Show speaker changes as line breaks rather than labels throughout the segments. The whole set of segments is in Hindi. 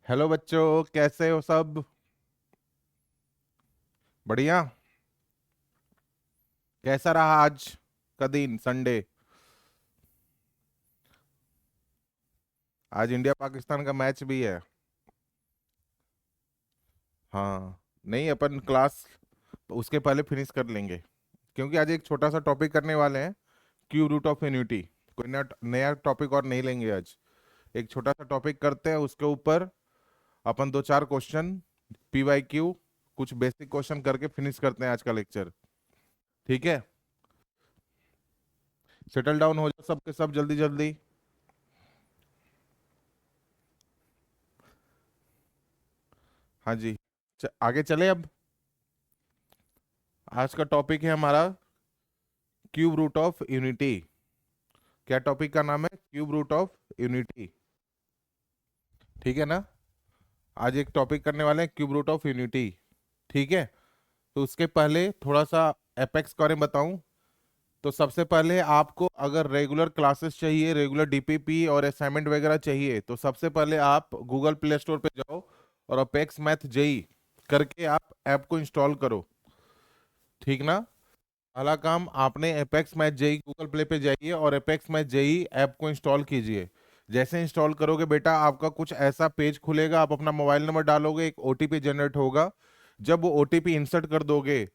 हेलो बच्चों, कैसे हो सब? बढ़िया। कैसा रहा आज का दिन, संडे? आज इंडिया पाकिस्तान का मैच भी है। हाँ। नहीं, अपन क्लास उसके पहले फिनिश कर लेंगे, क्योंकि आज एक छोटा सा टॉपिक करने वाले हैं। Cube root of unity. कोई नया नया टॉपिक और नहीं लेंगे आज। एक छोटा सा टॉपिक करते हैं, उसके ऊपर अपन दो चार क्वेश्चन, PYQ, कुछ बेसिक क्वेश्चन करके फिनिश करते हैं आज का लेक्चर। ठीक है। सेटल डाउन हो जाओ सबके सब जल्दी जल्दी। हाँ जी। आगे चले अब। आज का टॉपिक है हमारा क्यूब रूट ऑफ यूनिटी। क्या टॉपिक का नाम है? Cube root of unity. ठीक है ना? आज एक टॉपिक करने वाले हैं क्यूब रूट ऑफ यूनिटी। ठीक है। तो उसके पहले थोड़ा सा एपेक्स के बारे में बताऊं। तो सबसे पहले आपको अगर रेगुलर क्लासेस चाहिए, रेगुलर DPP और असाइनमेंट वगैरह चाहिए, तो सबसे पहले आप गूगल प्ले स्टोर पे जाओ और अपेक्स मैथ जेई करके आप ऐप को इंस्टॉल करो। ठीक ना? पहला काम, आपने Apex Math JEE Google Play पे जाइए और एपेक्स मैथ जेई ऐप को इंस्टॉल कीजिए। जैसे इंस्टॉल करोगे बेटा, आपका कुछ ऐसा पेज खुलेगा। आप अपना मोबाइल नंबर डालोगे, एक OTP जनरेट होगा। जब वो OTP इंसर्ट कर दोगे,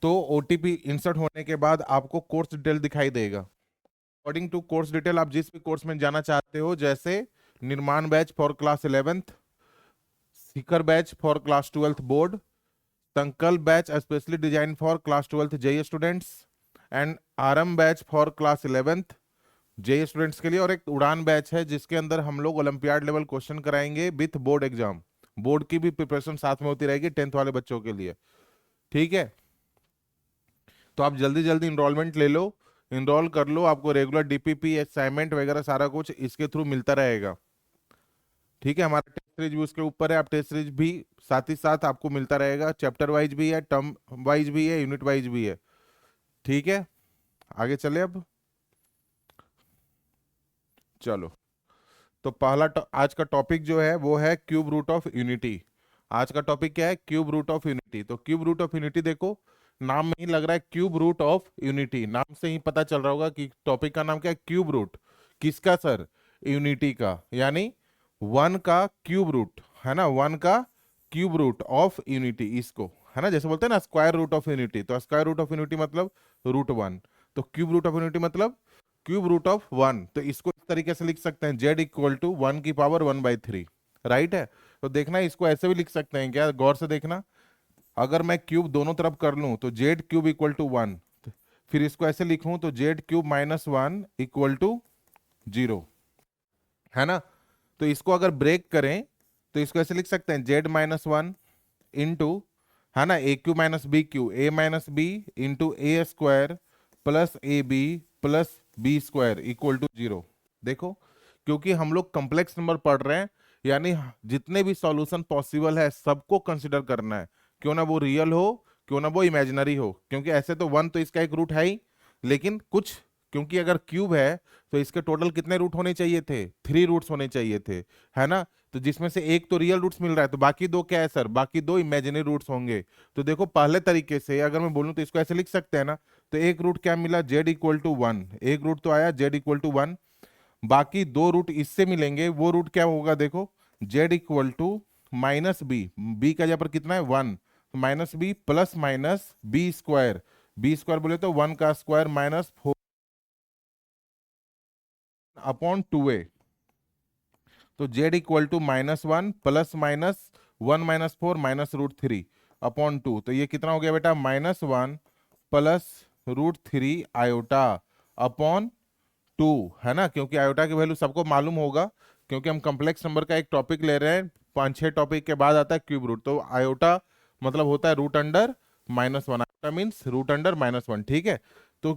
तो OTP इंसर्ट होने के बाद आपको कोर्स डिटेल दिखाई देगा। अकॉर्डिंग टू कोर्स डिटेल आप जिस भी कोर्स में जाना चाहते हो, जैसे Nirmaan batch for class 11th, seeker batch for class 12th board, Sankalp batch specially design for class 12th JEE students, and आरएम batch for class 11th JEE students के लिए, और एक उड़ान बैच है जिसके अंदर हम लोग ओलंपियाड लेवल क्वेश्चन कराएंगे विथ बोर्ड एग्जाम। बोर्ड की भी प्रिपरेशन साथ में होती रहेगी 10th वाले बच्चों के लिए। ठीक है। तो आप जल्दी जल्दी इनरोलमेंट ले लो, इनरोल कर लो। आपको रेगुलर DPP असाइनमेंट वगैरह सारा कुछ इसके थ्रू मिलता रहेगा। ठीक है। हमारा टेस्ट सीरीज भी उसके ऊपर है। आप टेस्ट सीरीज भी साथ ही साथ आपको मिलता रहेगा। चैप्टर वाइज भी है, टर्म वाइज भी है, यूनिट वाइज भी है। ठीक है। आगे चले अब। चलो। तो आज का टॉपिक जो है वो है क्यूब रूट ऑफ यूनिटी। आज का टॉपिक क्या है? Cube root of unity. तो क्यूब रूट ऑफ यूनिटी देखो, नाम में ही लग रहा है क्यूब रूट ऑफ यूनिटी। नाम से ही पता चल रहा होगा कि टॉपिक का नाम क्या है। क्यूब रूट किसका सर? यूनिटी का, यानी वन का क्यूब रूट, है ना? वन का क्यूब रूट ऑफ यूनिटी, इसको है ना, जैसे बोलते हैं ना स्क्वायर रूट ऑफ यूनिटी। तो स्क्वायर रूट ऑफ यूनिटी मतलब √1। तो क्यूब रूट ऑफ यूनिटी मतलब क्यूब रूट ऑफ 1। तो इसको इस तरीके से लिख सकते हैं, Z = 1⁻³ राइट है। तो देखना, इसको ऐसे भी लिख सकते हैं क्या? गौर से देखना। अगर मैं क्यूब दोनों तरफ कर लूं तो Z³ = 1। फिर इसको ऐसे लिखूं तो Z³ - 1 = 0, है ना? तो इसको अगर ब्रेक करें तो इसको ऐसे लिख सकते हैं, Z - 1 इंटू, है ना, A³ - B³ A - B A² plus AB plus B² = 0। देखो, क्योंकि हम लोग कॉम्प्लेक्स नंबर पढ़ रहे हैं, यानी जितने भी सॉल्यूशन पॉसिबल है सबको कंसिडर करना है। क्यों ना वो रियल हो, क्यों ना वो इमेजिनरी हो, क्योंकि ऐसे तो 1 तो इसका एक रूट है ही, लेकिन कुछ, क्योंकि अगर क्यूब है तो इसके टोटल कितने रूट होने चाहिए थे? 3 रूट्स होने चाहिए थे, है ना? तो जिसमें से एक तो रियल रूट्स मिल रहा है, तो बाकी दो क्या है सर? बाकी दो इमेजिनरी रूट्स होंगे। तो देखो, पहले तरीके से अगर मैं बोलूं तो इसको ऐसे लिख सकते हैं ना। तो एक रूट क्या मिला? Z = 1। एक रूट तो आया Z = 1। बाकी दो रूट इससे मिलेंगे, वो रूट क्या होगा? देखो, Z = -B। का यहाँ पर कितना है? 1। -B plus minus B²। B² बोले तो 1 का स्क्वायर -4 अपॉन 2A। तो Z = -1 प्लस माइनस 1 - 4 -√3 अपॉन 2। तो ये कितना हो गया बेटा? -1 प्लस √3 आयोटा अपॉन 2, है ना? क्योंकि आयोटा की वैल्यू सबको मालूम होगा, क्योंकि हम कॉम्प्लेक्स नंबर का एक टॉपिक ले रहे हैं। 5-6 टॉपिक के बाद आता है क्यूब रूट। तो आयोटा मतलब होता है √(-1). Iota means √(-1). ठीक है। तो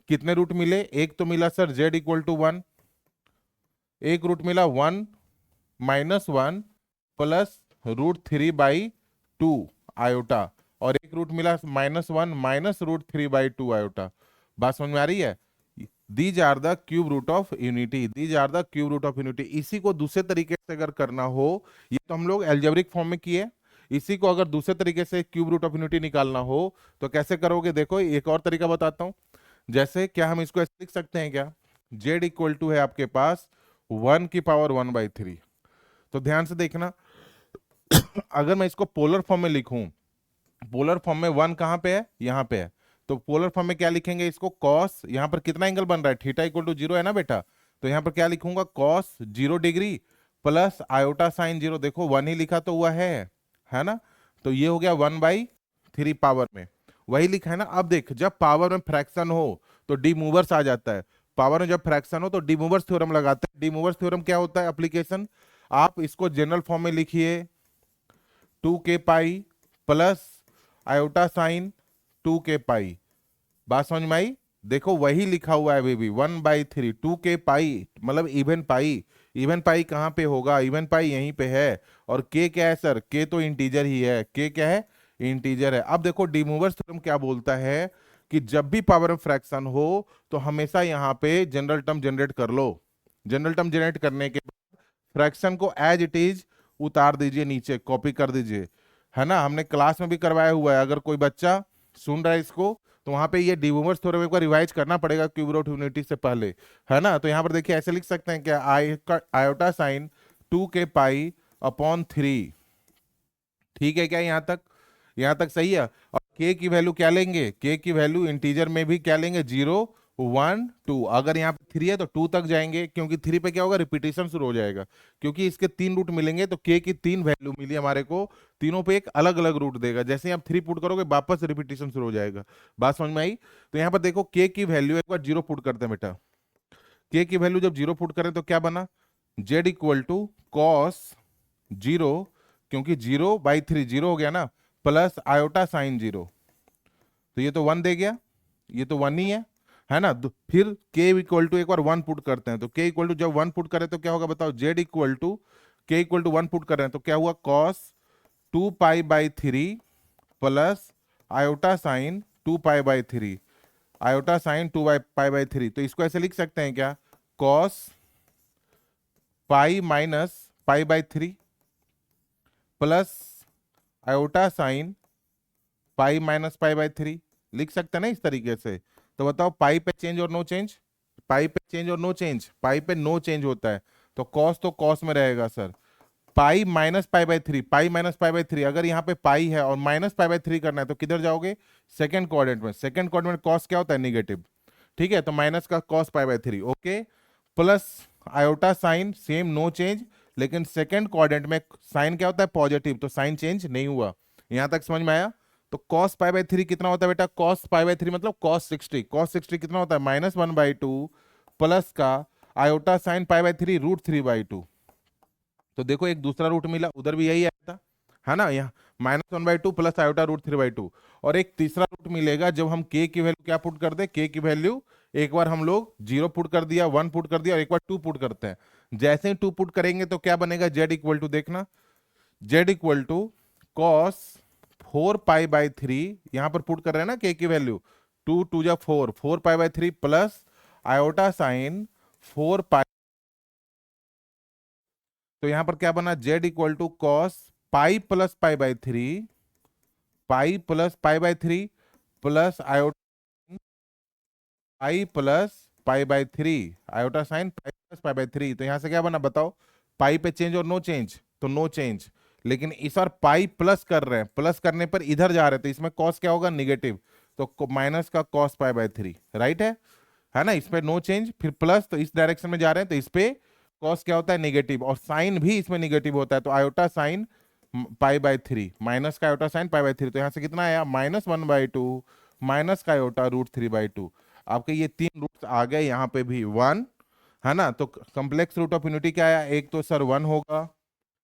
कितने रूट मिले? एक तो मिला सर Z = 1, एक रूट मिला 1 - 1 प्लस √3/2 आयोटा, और एक रूट मिला -1 - √3/2 आयोटा। बात समझ में आ रही है? These are the cube root of unity, these are the cube root of unity. इसी को दूसरे तरीके से अगर करना हो, ये तो हम लोग एल्जेब्रिक फॉर्म में किए, इसी को अगर दूसरे तरीके से क्यूब रूट ऑफ यूनिटी निकालना हो तो कैसे करोगे? देखो एक और तरीका बताता हूं। जैसे क्या हम इसको ऐसे लिख सकते हैं क्या, जेड इक्वल टू है आपके पास 1⁻⁴। तो ध्यान से देखना, अगर मैं इसको पोलर फॉर्म में लिखूं, पोलर फॉर्म में 1 कहाँ पे है? यहाँ पे है। तो पोलर फॉर्म में क्या लिखेंगे इसको? कॉस, यहाँ पर कितना एंगल बन रहा है? थीटा इक्वल टू 0 है ना बेटा, तो यहाँ पर क्या लिखूंगा? Cos 0 degree plus iota sign 0। देखो 1 ही लिखा तो हुआ है ना? तो ये हो गया 1/3 पावर में, वही लिखा है ना। अब देख, जब पावर में फ्रैक्शन हो तो डी मूवर्स आ जाता है, पावर में जब फ्रैक्शन हो तो डी मूवर्स थ्योरम लगाते हैं। डी मूवर्स थ्योरम क्या होता है? एप्लीकेशन। आप इसको जनरल फॉर्म में लिखिए, 2k pi plus iota sign 2k पाई। बात समझ में आई? देखो वही लिखा हुआ है बेबी, 1/3 2k पाई, मतलब इवन पाई। इवन पाई कहाँ पे होगा? इवन पाई यहीं पे है। और के क्या है सर? के तो इंटीजर ही है, के क्या है? इंटीजर है। अब देखो डिमूवर्स थ्योरम क्या बोलता है कि जब भी पावर में फ्रैक्शन हो तो हमेशा यहाँ पे जनरल टर्म जनरेट कर लो। जनरल टर्म जनरेट करने के बाद फ्रैक्शन को एज इट इज उतार दीजिए नीचे, कॉपी कर दीजिए, है ना? हमने क्लास में भी करवाया हुआ है, अगर कोई बच्चा सुन रहा है इसको तो वहां पे ये डिमूवर्स थ्योरम एक बार रिवाइज करना पड़ेगा क्यूब रूट यूनिटी से पहले, है ना? तो यहाँ पर देखिए ऐसे लिख सकते हैं क्या, आयोटा साइन 2k पाई/3। ठीक है क्या यहाँ तक? यहाँ तक सही है। और के की वैल्यू क्या लेंगे? के की वैल्यू इंटीजर में भी क्या लेंगे? 0 1 2। अगर यहाँ पे 3 है तो 2 तक जाएंगे, क्योंकि 3 पे क्या होगा? रिपीटेशन शुरू हो जाएगा, क्योंकि इसके 3 रूट मिलेंगे तो के की 3 वैल्यू मिली हमारे को, तीनों पे एक अलग अलग रूट देगा। जैसे ही आप 3 पुट करोगे वापस रिपीटेशन शुरू हो जाएगा। बात समझ में आई? तो यहाँ पर देखो के की वैल्यू एक बार 0 पुट करते हैं बेटा। के की वैल्यू जब 0 पुट करें तो क्या बना? जेड इक्वल टू कॉस 0, क्योंकि 0/3 0 हो गया ना, प्लस आयोटा साइन 0। तो ये तो 1 दे गया, ये तो 1 ही है ना? फिर के इक्वल टू एक बार 1 पुट करते हैं, तो के इक्वल टू जब 1 पुट करें तो क्या होगा बताओ? Z equal to K equal to 1 put कर रहे हैं तो क्या हुआ? Cos 2π/3 plus iota sine 2π/3, iota sine 2π/3। तो इसको ऐसे लिख सकते हैं क्या? Cos pi minus π/3 plus iota sine π-π/3। लिख सकते हैं ना इस तरीके से? तो बताओ पाई पे चेंज और नो चेंज, पाई पे चेंज और नो चेंज, पाई पे नो चेंज होता है तो कॉस तो कॉस में रहेगा सर। π-π/3, π-π/3, अगर यहाँ पे पाई है और -π/3 करना है तो किधर जाओगे? सेकंड क्वाड्रेंट में। सेकंड क्वाड्रेंट में कॉस क्या होता है? निगेटिव। ठीक है, तो माइनस का cos π/3, okay. Plus iota sine same no change, लेकिन सेकंड क्वाड्रेंट में साइन क्या होता है? पॉजिटिव, तो साइन चेंज नहीं हुआ। यहां तक समझ में आया? तो cos π/3 कितना होता है बेटा? cos π/3 मतलब cos 60। cos 60 कितना होता है? -1/2 प्लस का आयोटा साइन π/3 √3/2। तो देखो एक दूसरा रूट मिला, उधर भी यही आया था, है ना? यहाँ -1/2 प्लस आयोटा √3/2। और एक तीसरा रूट मिलेगा जब हम k की वैल्यू क्या पुट कर दे? k की वैल्यू एक बार हम लोग 0 पुट कर दिया, 1 पुट कर दिया और एक बार 2 पुट करते हैं। जैसे ही 2 पुट करेंगे तो क्या बनेगा? z इक्वल टू, देखना, z इक्वल टू कॉस 4π/3, यहां पर पुट कर रहे हैं ना k की वैल्यू, 2 2 जा 4, 4π/3 प्लस आयोटा साइन 4π। तो यहां पर क्या बना? z equal to cos pi plus π/3, pi plus π/3 plus iota pi plus π/3, iota sine pi plus π/3। तो यहां से क्या बना बताओ? पाई पे चेंज और नो चेंज, तो नो चेंज। लेकिन इस बार पाई प्लस कर रहे हैं, प्लस करने पर इधर जा रहे हैं तो इसमें कॉस क्या होगा? निगेटिव, तो माइनस का कॉस π/3, राइट है ना? इस पे नो चेंज, फिर प्लस, तो इस डायरेक्शन में जा रहे हैं तो इस पे कॉस क्या होता है? निगेटिव, और साइन भी इसमें निगेटिव होता है, तो आयोटा साइन π/3, माइनस का आयोटा साइन π/3। तो यहाँ से कितना आया? -1/2 माइनस का आयोटा √3/2। आपके ये 3 रूट्स आ गए, यहाँ पे भी 1, है ना? तो कॉम्प्लेक्स रूट ऑफ यूनिटी क्या आया? एक तो सर 1 होगा,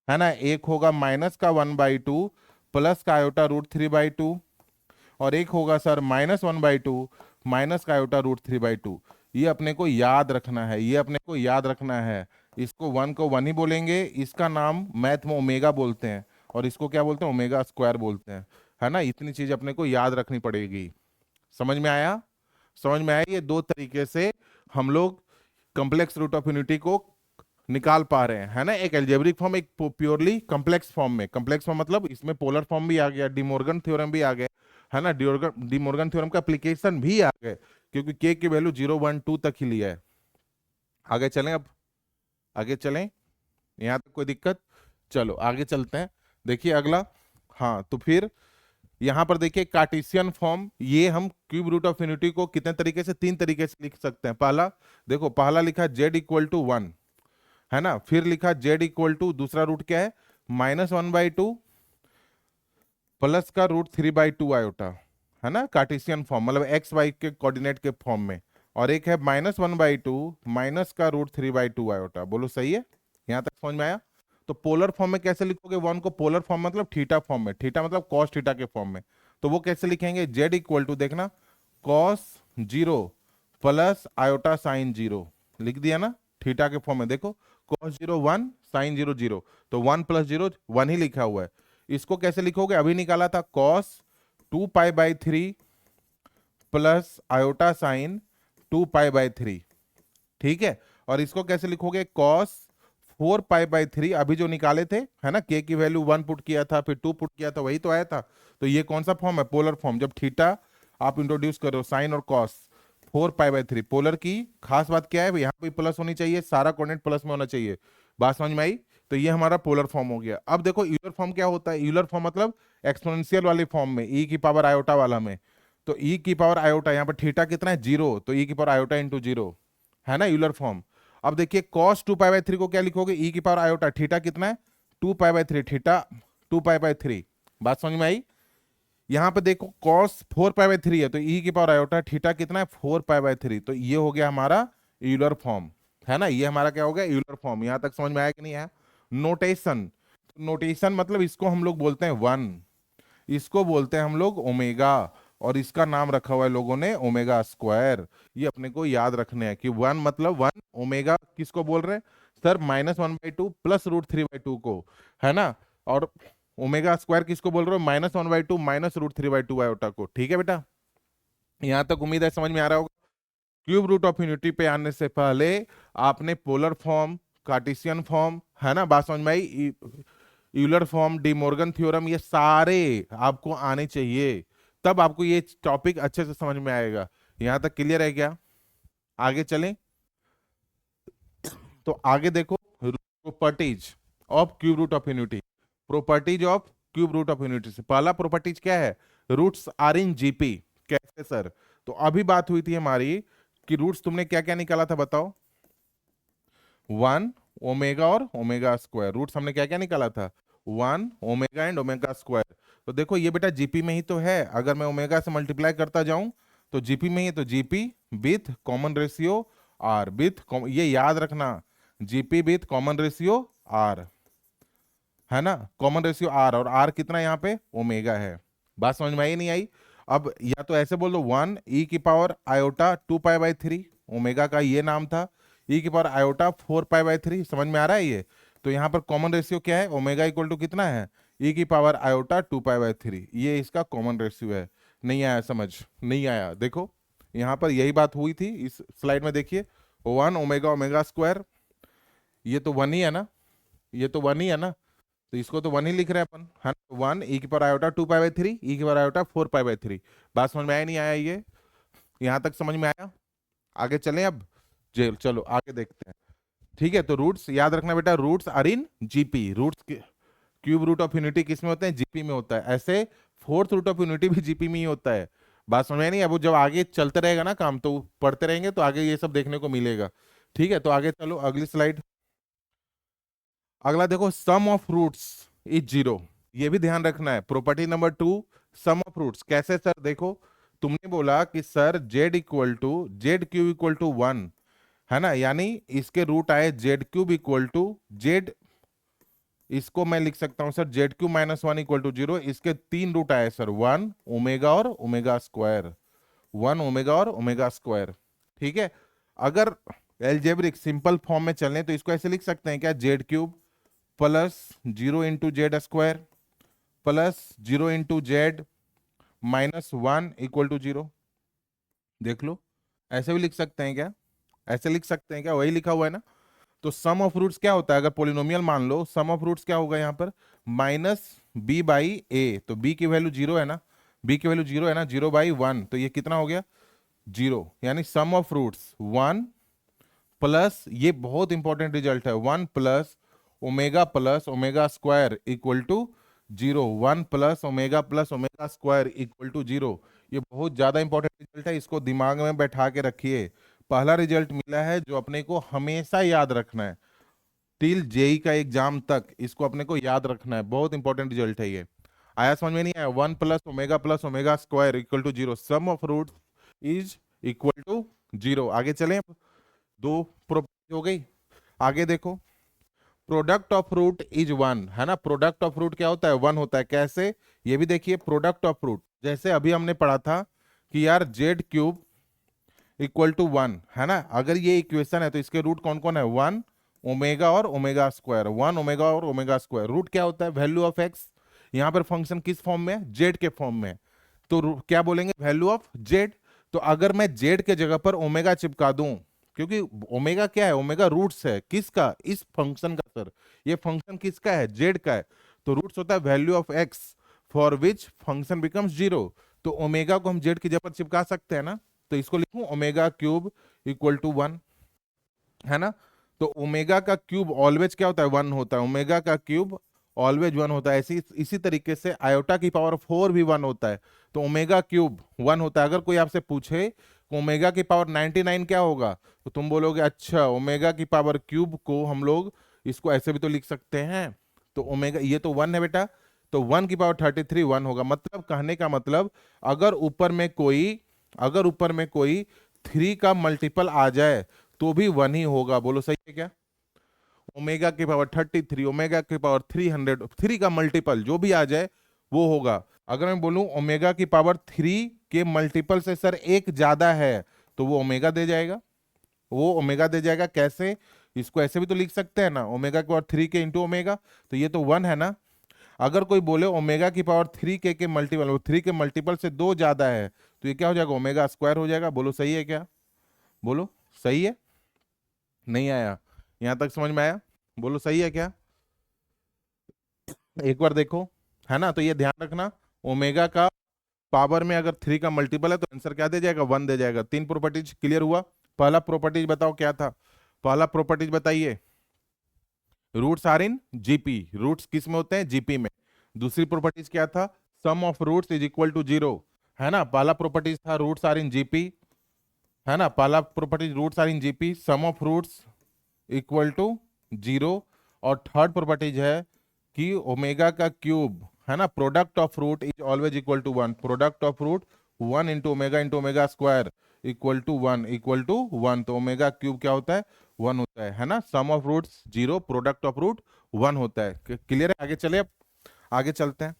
है ना? एक होगा माइनस का 1/2 प्लस का आयोटा √3/2, और एक होगा सर -1/2 माइनस का आयोटा √3/2। ये अपने को याद रखना है, ये अपने को याद रखना है। इसको 1 को 1 ही बोलेंगे, इसका नाम मैथ में ओमेगा बोलते हैं, और इसको क्या बोलते हैं? ओमेगा स्क्वायर बोलते हैं, है ना? इतनी चीज अपने को याद रखनी पड़ेगी। समझ में आया? समझ में आया? ये 2 तरीके से हम लोग कॉम्प्लेक्स रूट ऑफ यूनिटी को निकाल पा रहे हैं, है ना। एक एल्जेब्रिक फॉर्म, एक प्योरली कॉम्प्लेक्स फॉर्म में। कॉम्प्लेक्स फॉर्म मतलब इसमें पोलर फॉर्म भी आ गया, डिमोर्गन थ्योरम भी आ गया, है ना। डिमोर्गन थ्योरम का एप्लीकेशन भी आ गए, क्योंकि के की वैल्यू 0 1 2 तक ही लिया है। आगे चलें, अब आगे चलें, यहाँ तक कोई दिक्कत? चलो आगे चलते हैं, देखिए अगला। हाँ तो फिर यहां पर देखिए कार्टेशियन फॉर्म, ये हम क्यूब रूट ऑफ यूनिटी को कितने तरीके से, 3 तरीके से लिख सकते हैं। पहला देखो, पहला लिखा जेड इक्वल टू 1, है ना। फिर लिखा जेड इक्वल टू, दूसरा रूट क्या है, -1/2 प्लस का √3/2 आयोटा, है ना। कार्टेशियन फॉर्म मतलब एक्स वाई के कोऑर्डिनेट के फॉर्म में। और एक है -1/2 माइनस का √3/2 आयोटा। बोलो सही है, यहां तक समझ में आया? तो पोलर फॉर्म में कैसे लिखोगे वन को? पोलर फॉर्म मतलब थीटा फॉर्म में, थीटा मतलब कॉस थीटा के फॉर्म में। तो वो कैसे लिखेंगे? जेड इक्वल टू, देखना, कॉस 0 प्लस आयोटा साइन 0, लिख दिया ना, थीटा के फॉर्म में। देखो कॉस 0 1, साइन 0 0, तो 1 + 0 1 ही लिखा हुआ है। इसको कैसे लिखोगे? अभी निकाला था, कॉस 2π/3 प्लस आयोटा साइन 2π/3, ठीक है। और इसको कैसे लिखोगे? कॉस 4π/3, अभी जो निकाले थे, है ना, के की वैल्यू 1 पुट किया था, फिर 2 पुट किया था, वही तो आया था। तो ये कौन सा फॉर्म है? Polar form. जब थीटा आप इंट्रोड्यूस करो, साइन और कॉस, 4π/3 पोलर की खास बात क्या है? यहाँ पे प्लस होनी चाहिए, सारा कोऑर्डिनेट प्लस में होना चाहिए। बात समझ में आई? तो ये हमारा पोलर फॉर्म हो गया। अब देखो यूलर फॉर्म क्या होता है? यूलर फॉर्म मतलब एक्सपोनेंशियल वाली फॉर्म में, ई की पावर आयोटा वाला में। तो ई की पावर आयोटा, यहाँ पर थीटा कितना है? 0, तो ई की पावर आयोटा इंटू 0, है ना, यूलर फॉर्म। अब देखिए cos 2π/3 को क्या लिखोगे? ई की पावर आयोटा, थीटा कितना है? 2π/3, थीटा 2π/3। बात समझ में आई? यहां पे देखो cos 4π/3 है, तो ई की पावर आयोटा, थीटा कितना है? 4π/3। तो ये हो गया हमारा यूलर फॉर्म, है ना। ये हमारा क्या हो गया? Euler form. यहां तक समझ में आया कि नहीं आया? नोटेशन, नोटेशन मतलब इसको हम लोग बोलते हैं वन, इसको बोलते हैं हम लोग ओमेगा, और इसका नाम रखा हुआ है लोगों ने ओमेगा स्क्वायर। ये अपने को याद रखने हैं कि वन मतलब वन, ओमेगा किसको बोल रहे हैं सर? -1/2 प्लस √3/2 को, है ना। और ओमेगा स्क्वायर किसको बोल रहे हो? -1/2 माइनस √3/2 आयोटा को। ठीक है बेटा, यहां तक उम्मीद है समझ में आ रहा होगा। क्यूब रूट ऑफ यूनिटी पे आने से पहले आपने पोलर फॉर्म, कार्टेशियन फॉर्म, है ना, बात समझ में आई, Euler form, De Morgan theorem, ये सारे आपको आने चाहिए, तब आपको ये टॉपिक अच्छे से समझ में आएगा। यहां तक क्लियर है क्या? आगे चलें, तो आगे देखो, properties of cube root of unity. Properties of cube root of unity से पहला प्रॉपर्टीज क्या है? Roots are in GP. कैसे सर? तो अभी बात हुई थी हमारी कि रूट्स तुमने क्या क्या निकाला था, बताओ? 1 ओमेगा और ओमेगा स्क्वायर। रूट्स हमने क्या क्या निकाला था? 1 ओमेगा एंड ओमेगा स्क्वायर। तो देखो ये बेटा जीपी में ही तो है, अगर मैं ओमेगा से मल्टीप्लाई करता जाऊं तो जीपी में ही, तो GP with common ratio r, with, ये याद रखना, GP with common ratio r, है ना, कॉमन रेशियो आर, और आर कितना यहाँ पे? ओमेगा है। बात समझ में आई नहीं आई? अब या तो ऐसे बोल दो, 1 ई की पावर आयोटा 2π/3, ओमेगा का ये नाम था, ई की पावर आयोटा 4π/3। समझ में आ रहा है ये? तो यहाँ पर कॉमन रेशियो क्या है? ओमेगा इक्वल टू कितना है? ई की पावर आयोटा 2π/3, ये इसका कॉमन रेशियो है। नहीं आया समझ? नहीं आया? देखो यहाँ पर यही बात हुई थी इस स्लाइड में, देखिए 1 ओमेगा ओमेगा स्क्वायर, ये तो 1 ही है ना, ये तो 1 ही है ना, तो इसको तो 1 ही लिख रहे हैं अपन, है ना। 1 ई की पावर आयोटा 2π/3, ई की पावर आयोटा 4π/3। बात समझ में आया नहीं आया? ये यहां तक समझ में आया? आगे चलें अब, चलो आगे देखते हैं। ठीक है, तो रूट्स याद रखना बेटा, roots are in GP. Roots cube root of unity किस में होते हैं? जीपी में होता है। ऐसे फोर्थ रूट ऑफ यूनिटी भी जीपी में ही होता है। बात समझ में नहीं? अब वो जब आगे चलते रहेगा ना काम, तो पढ़ते रहेंगे तो आगे ये सब देखने को मिलेगा। ठीक है, तो आगे चलो, अगली स्लाइड। अगला देखो, सम ऑफ रूट्स इज 0, ये भी ध्यान रखना है। Property number 2, sum of roots. कैसे सर? देखो तुमने बोला कि sir z equal to z cube equal to 1, है ना, यानी इसके रूट आए z cube equal to z, इसको मैं लिख सकता हूं sir z cube -1 equal to 0। इसके 3 रूट आए सर, 1 ओमेगा और ओमेगा स्क्वायर, 1 ओमेगा और ओमेगा स्क्वायर। ठीक है, अगर एल्जेब्रिक सिंपल फॉर्म में चलें तो इसको ऐसे लिख सकते हैं क्या? Z cube plus 0 into z square plus 0 into z -1 equal to 0। देख लो, ऐसे भी लिख सकते हैं क्या? ऐसे लिख सकते हैं क्या? वही लिखा हुआ है ना। तो सम ऑफ रूट्स क्या होता है? अगर पोलिनोमियल मान लो, सम ऑफ रूट्स क्या होगा यहाँ पर? माइनस बी बाई ए। तो बी की वैल्यू जीरो है ना, बी की वैल्यू जीरो है ना, 0/1। तो ये कितना हो गया? 0। यानी सम ऑफ रूट्स 1 प्लस, ये बहुत इंपॉर्टेंट रिजल्ट है, 1 plus omega square equal to 0। 1 plus omega square equal to 0। ये बहुत ज्यादा इंपॉर्टेंट रिजल्ट है, इसको दिमाग में बैठा के रखिए। पहला रिजल्ट मिला है जो अपने को हमेशा याद रखना है, टिल जेई का एग्जाम तक इसको अपने को याद रखना है। बहुत इंपॉर्टेंट रिजल्ट है ये। आया समझ में? नहीं आया? 1 plus omega square equal to 0, sum of root is equal to 0। आगे चलें, दो प्रॉपर्टी हो गई। आगे देखो, प्रोडक्ट ऑफ रूट इज 1, है ना। प्रोडक्ट ऑफ रूट क्या होता है? 1 होता है। कैसे? ये भी देखिए, प्रोडक्ट ऑफ रूट जैसे अभी हमने पढ़ा था कि यार जेड क्यूब इक्वल टू 1, है ना। अगर ये इक्वेशन है तो इसके रूट कौन कौन है? 1 ओमेगा और ओमेगा स्क्वायर। 1 ओमेगा और ओमेगा स्क्वायर। रूट क्या होता है? Value of x. यहाँ पर फंक्शन किस फॉर्म में है? जेड के फॉर्म में है। तो क्या बोलेंगे? Value of Z. तो अगर मैं जेड के जगह पर ओमेगा चिपका दूं, क्योंकि ओमेगा क्या है? ओमेगा रूट्स है किसका? इस फंक्शन का। सर ये फंक्शन किसका है? जेड का है। तो रूट्स होता है value of x for which function becomes 0। तो ओमेगा को हम जेड की जगह पर चिपका सकते हैं ना। तो इसको लिखूं ओमेगा क्यूब इक्वल टू 1, है ना। तो ओमेगा का क्यूब ऑलवेज क्या होता है? 1 होता है। ओमेगा का क्यूब ऑलवेज 1 होता है। इसी तरीके से आयोटा की पावर 4 भी 1 होता है। तो ओमेगा क्यूब 1 होता है। अगर कोई आपसे पूछे ओमेगा की पावर 99 क्या होगा, तो तुम बोलोगे अच्छा ओमेगा की पावर क्यूब को हम लोग इसको ऐसे भी तो लिख सकते हैं। तो ओमेगा, ये तो 1 है बेटा, तो 1 की पावर 33 1 होगा। मतलब कहने का मतलब, अगर ऊपर में कोई 3 का मल्टीपल आ जाए तो भी 1 ही होगा। बोलो सही है क्या? ओमेगा की पावर 33, ओमेगा की पावर 300, 3 का मल्टीपल जो भी आ जाए वो होगा। अगर मैं बोलूं ओमेगा की पावर 3 के मल्टीपल से सर एक ज्यादा है, तो वो ओमेगा दे जाएगा। वो ओमेगा दे जाएगा। कैसे? इसको ऐसे भी तो लिख सकते हैं ना, ओमेगा की पावर 3 के इंटू ओमेगा। तो ये तो 1 है ना। अगर कोई बोले ओमेगा की पावर 3 के मल्टीपल, वो 3 के मल्टीपल से 2 ज्यादा है, तो ये क्या हो जाएगा? ओमेगा स्क्वायर हो जाएगा। बोलो सही है क्या? बोलो सही है? नहीं आया? यहां तक समझ में आया? बोलो सही है क्या? एक बार देखो, है ना। तो ये ध्यान रखना, ओमेगा का पावर में अगर 3 का मल्टीपल है तो आंसर क्या दे जाएगा? 1 दे जाएगा। 3 प्रॉपर्टीज क्लियर हुआ। पहला प्रॉपर्टीज बताओ क्या था? पहला प्रॉपर्टीज बताइए। Roots are in GP. Roots किस में होते हैं? जीपी में। दूसरी प्रॉपर्टीज क्या था? Sum of roots is equal to 0, है ना। पहला प्रॉपर्टीज था रूट्स आर इन जीपी, है ना। पहला properties roots are in GP, sum of roots equal to 0। और थर्ड प्रॉपर्टीज है कि ओमेगा का क्यूब, है ना, product of root is always equal to 1। Product of root 1 into omega square equal to 1, equal to 1। तो ओमेगा क्यूब क्या होता है? 1 होता है ना। Sum of roots 0, product of root 1 होता है। क्लियर है? आगे चले, अब आगे चलते हैं।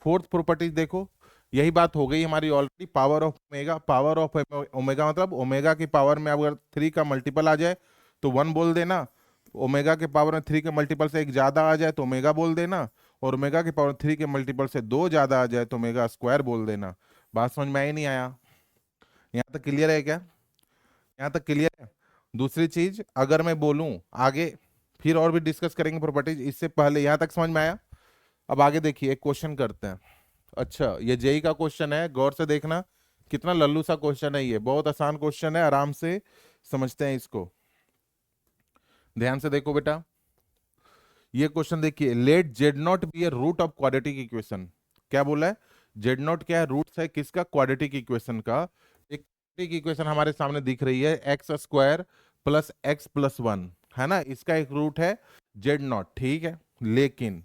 फोर्थ प्रॉपर्टीज देखो, यही बात हो गई हमारी already. Power of omega, power of omega मतलब ओमेगा की पावर में अगर 3 का मल्टीपल आ जाए तो 1 बोल देना। ओमेगा के पावर में 3 के मल्टीपल से एक ज्यादा आ जाए तो ओमेगा बोल देना। और ओमेगा के पावर 3 के मल्टीपल से 2 ज्यादा आ जाए तो ओमेगा स्क्वायर बोल देना। बात समझ में आई नहीं आया? यहाँ तक क्लियर है क्या? यहाँ तक क्लियर है? दूसरी चीज अगर मैं बोलूं आगे, फिर और भी डिस्कस करेंगे प्रॉपर्टीज, इससे पहले यहाँ तक समझ में आया? अब आगे देखिए, एक क्वेश्चन करते हैं। अच्छा, ये जेई का क्वेश्चन है, गौर से देखना। कितना लल्लू सा क्वेश्चन है, ये बहुत आसान क्वेश्चन है, आराम से समझते हैं इसको। ध्यान से देखो बेटा, ये क्वेश्चन देखिए। Let z not be a root of quadratic equation. क्या बोला है? जेड नॉट क्या है? रूट्स है किसका? क्वाड्रेटिक इक्वेशन का। एक क्वाड्रेटिक इक्वेशन हमारे सामने दिख रही है, x square plus x plus 1, है ना। इसका एक रूट है जेड नॉट, ठीक है। लेकिन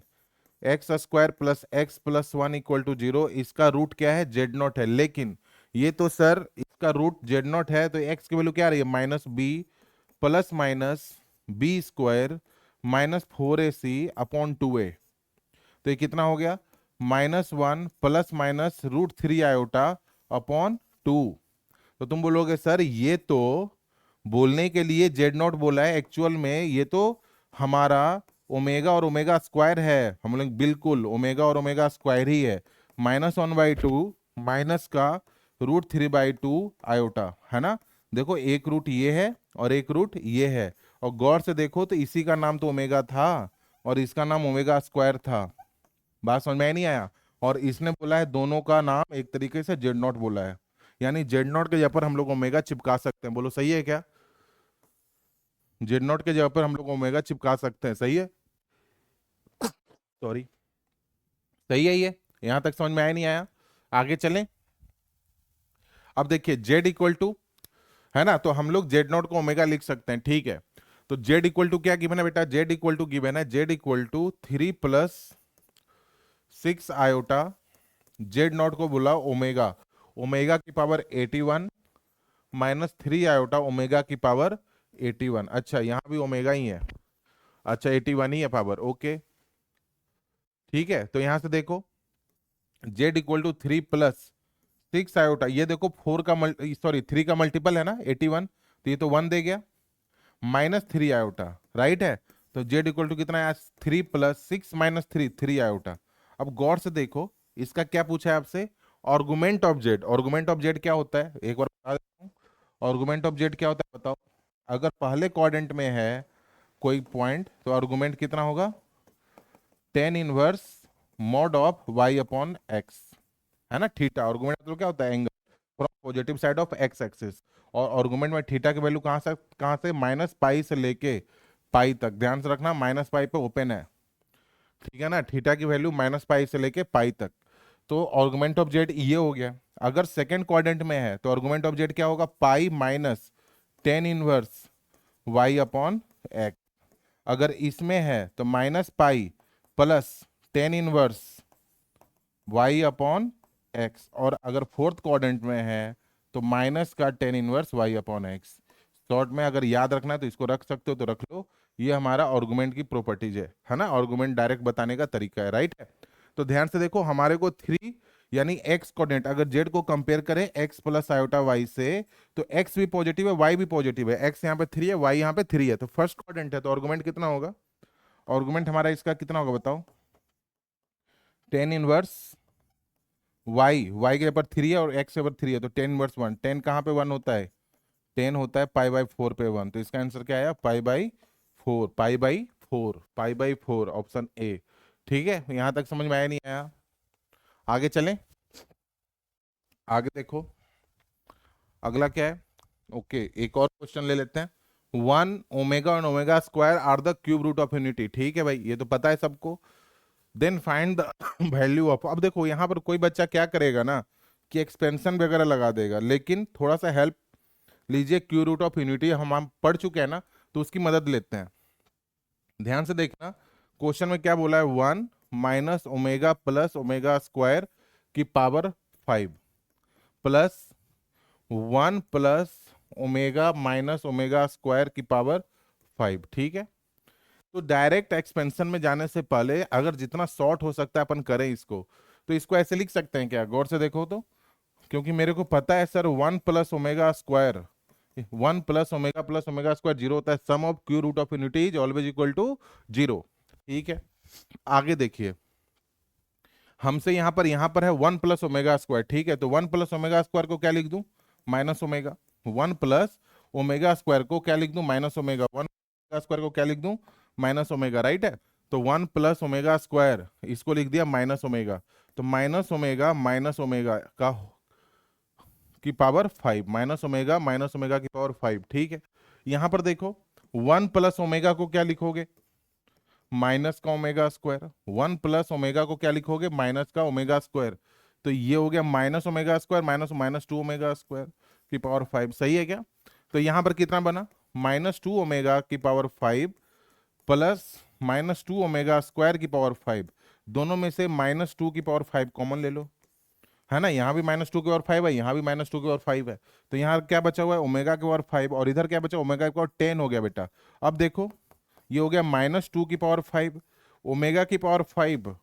x square plus 1 equal to 0, इसका रूट क्या है? जेड नॉट है। लेकिन ये तो सर इसका रूट जेड नॉट है, तो एक्स की वैल्यू क्या आ रही है? Minus b square -4ac upon 2a। तो ये कितना हो गया? -1 ±√3 आयोटा अपॉन 2। तो तुम बोलोगे सर ये तो बोलने के लिए जेड नॉट बोला है, एक्चुअल में ये तो हमारा ओमेगा और ओमेगा स्क्वायर है। हम लोग बिल्कुल ओमेगा और ओमेगा स्क्वायर ही है। -1/2 माइनस का √3/2 आयोटा, है ना। देखो एक रूट ये है और एक रूट ये है, और गौर से देखो तो इसी का नाम तो ओमेगा था और इसका नाम ओमेगा स्क्वायर था। बात समझ में नहीं आया? और इसने बोला है दोनों का नाम एक तरीके से जेड नॉट बोला है, यानी जेड नॉट के जगह पर हम लोग ओमेगा चिपका सकते हैं। बोलो सही है क्या? जेड नॉट के जगह पर हम लोग ओमेगा चिपका सकते हैं, सही है? सॉरी, सही है ये? यहां तक समझ में आया नहीं आया? आगे चलें। अब देखिए जेड इक्वल टू, है ना, तो हम लोग जेड नॉट को ओमेगा लिख सकते हैं, ठीक है। तो जेड इक्वल टू क्या गिवन है बेटा? जेड इक्वल टू गिवन है, z equal to 3 + 6 iota, z not को बोला ओमेगा, ओमेगा की पावर 81 -3 आयोटा ओमेगा की पावर 81। अच्छा यहां भी ओमेगा ही है, अच्छा 81 ही है पावर, ओके ठीक है। तो यहां से देखो जेड इक्वल टू 3 + 6 आयोटा, ये देखो 3 का मल्टीपल है ना 81, तो ये तो 1 दे गया, -3 आयोटा, राइट है। तो जेड इक्वल टू कितना है? 3 + 6 - 3 आयोटा। अब गौर से देखो इसका क्या पूछा है आपसे? Argument of Z. Argument of z क्या होता है एक बार बता देता हूँ। आर्गुमेंट ऑफ जेड क्या होता है बताओ? अगर पहले क्वाड्रेंट में है कोई पॉइंट तो आर्गुमेंट कितना होगा? Tan inverse mod of y upon x, है ना। थीटा आर्गुमेंट मतलब क्या होता है? Angle from positive side of x axis. और आर्गुमेंट में थीटा की वैल्यू कहाँ से -पाई से लेके पाई तक, ध्यान से रखना -पाई पे ओपन है, ठीक है ना। थीटा की वैल्यू -पाई से लेके पाई तक। तो आर्गुमेंट ऑफ जेड ये हो गया। अगर सेकंड क्वाड्रेंट में है तो आर्गुमेंट ऑफ जेड क्या होगा? Pi minus tan inverse y upon x. अगर इसमें है तो -pi plus tan inverse y upon x, और अगर फोर्थ क्वाड्रेंट में है तो माइनस का tan inverse y upon x. Short में अगर याद रखना है तो इसको रख सकते हो तो रख लो। ये हमारा आर्गुमेंट की प्रॉपर्टीज है ना, आर्गुमेंट डायरेक्ट बताने का तरीका है, राइट है। तो ध्यान से देखो हमारे को 3 यानी एक्स कोऑर्डिनेट, अगर जेड को कंपेयर करें एक्स प्लस आयोटा वाई से, तो एक्स भी पॉजिटिव है वाई भी पॉजिटिव है, एक्स यहाँ पे 3 है वाई यहाँ पे 3 है, तो फर्स्ट क्वाड्रेंट है तो आर्गुमेंट कितना होगा? आर्गुमेंट हमारा इसका कितना होगा बताओ? टेन इनवर्स वाई, वाई के ऊपर 3 है और एक्स के ऊपर 3 है, तो टेन इनवर्स 1, 10 कहाँ पे 1 होता है? 10 होता है पाई/4 पे 1, तो इसका आंसर क्या आया? पाई/4, पाई/4, पाई/4, ऑप्शन ए। ठीक है, यहां तक समझ में आया नहीं आया? आगे चलें। आगे देखो अगला क्या है। ओके एक और क्वेश्चन ले लेते हैं। 1 ओमेगा और omega square are the cube root of unity, ठीक है भाई ये तो पता है सबको। Then find the value of, अब देखो यहाँ पर कोई बच्चा क्या करेगा ना कि एक्सपेंशन वगैरह लगा देगा, लेकिन थोड़ा सा हेल्प लीजिए। क्यू रूट ऑफ यूनिटी हम पढ़ चुके हैं ना, तो उसकी मदद लेते हैं। ध्यान से देखना क्वेश्चन में क्या बोला है, 1 - ओमेगा प्लस ओमेगा स्क्वायर की power 5 plus 1 + omega minus omega square की पावर 5, ठीक है। तो डायरेक्ट एक्सपेंशन में जाने से पहले अगर जितना शॉर्ट हो सकता है अपन करें इसको, तो इसको ऐसे लिख सकते हैं क्या? गौर से देखो तो, क्योंकि मेरे को पता है sir 1 + omega square, 1 + omega plus omega square 0 होता है, sum of cube root of unity is always equal to 0, ठीक है। आगे देखिए हमसे यहाँ पर है 1 + ओमेगा स्क्वायर, ठीक है। तो 1 + ओमेगा स्क्वायर को क्या लिख दूं? -ओमेगा। 1 + ओमेगा स्क्वायर को क्या लिख दूं? -ओमेगा। 1 + ओमेगा स्क्वायर को क्या लिख दूं? -ओमेगा, राइट है। तो 1 + ओमेगा स्क्वायर इसको लिख दिया -ओमेगा, तो -ओमेगा माइनस ओमेगा का की पावर 5, -ओमेगा माइनस ओमेगा की पावर 5, ठीक है। यहां पर देखो 1 + ओमेगा को क्या लिखोगे? माइनस का ओमेगा स्क्वायर। 1 + ओमेगा को क्या लिखोगे? माइनस का ओमेगा स्क्वायर। तो ये हो गया -omega square minus -2 omega square की पावर 5, सही है क्या? तो यहां पर कितना बना? -2 ओमेगा की पावर 5 प्लस -2 ओमेगा स्क्वायर की पावर 5। दोनों में से -2 की पावर 5 कॉमन ले लो, है ना। यहाँ भी -2 की पावर 5 है, यहाँ भी -2 की पावर 5 है, तो यहाँ क्या बचा हुआ है? ओमेगा की पावर 5, और इधर क्या बचा? ओमेगा की पावर 10 हो गया बेटा। अब देखो ये हो गया -2 की पावर 5, ओमेगा की पावर 5,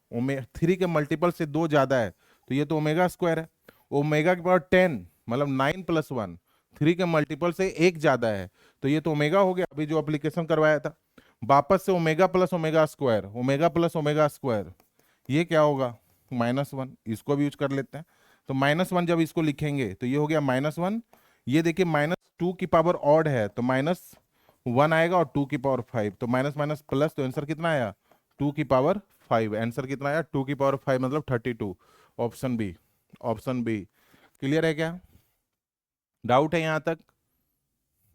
3 के मल्टीपल से 2 ज्यादा है, तो ये तो ओमेगा स्क्वायर है। ओमेगा की पावर 10 मतलब 9 + 1, 3 के मल्टीपल से 1 ज्यादा है, तो ये तो ओमेगा हो गया, अभी जो एप्लीकेशन करवाया था। वापस से omega plus omega square, omega plus omega square, ये क्या होगा? -1, इसको भी यूज कर लेते हैं। तो -1 जब इसको लिखेंगे तो ये हो गया -1, ये देखिए -2 की पावर ऑड है तो -1 आएगा, और 2 की पावर 5, तो माइनस माइनस प्लस, तो आंसर कितना आया 2 की पावर 5। आंसर कितना आया 2 की पावर 5 मतलब 32। Option b, option b. Clear है क्या? डाउट है यहां तक?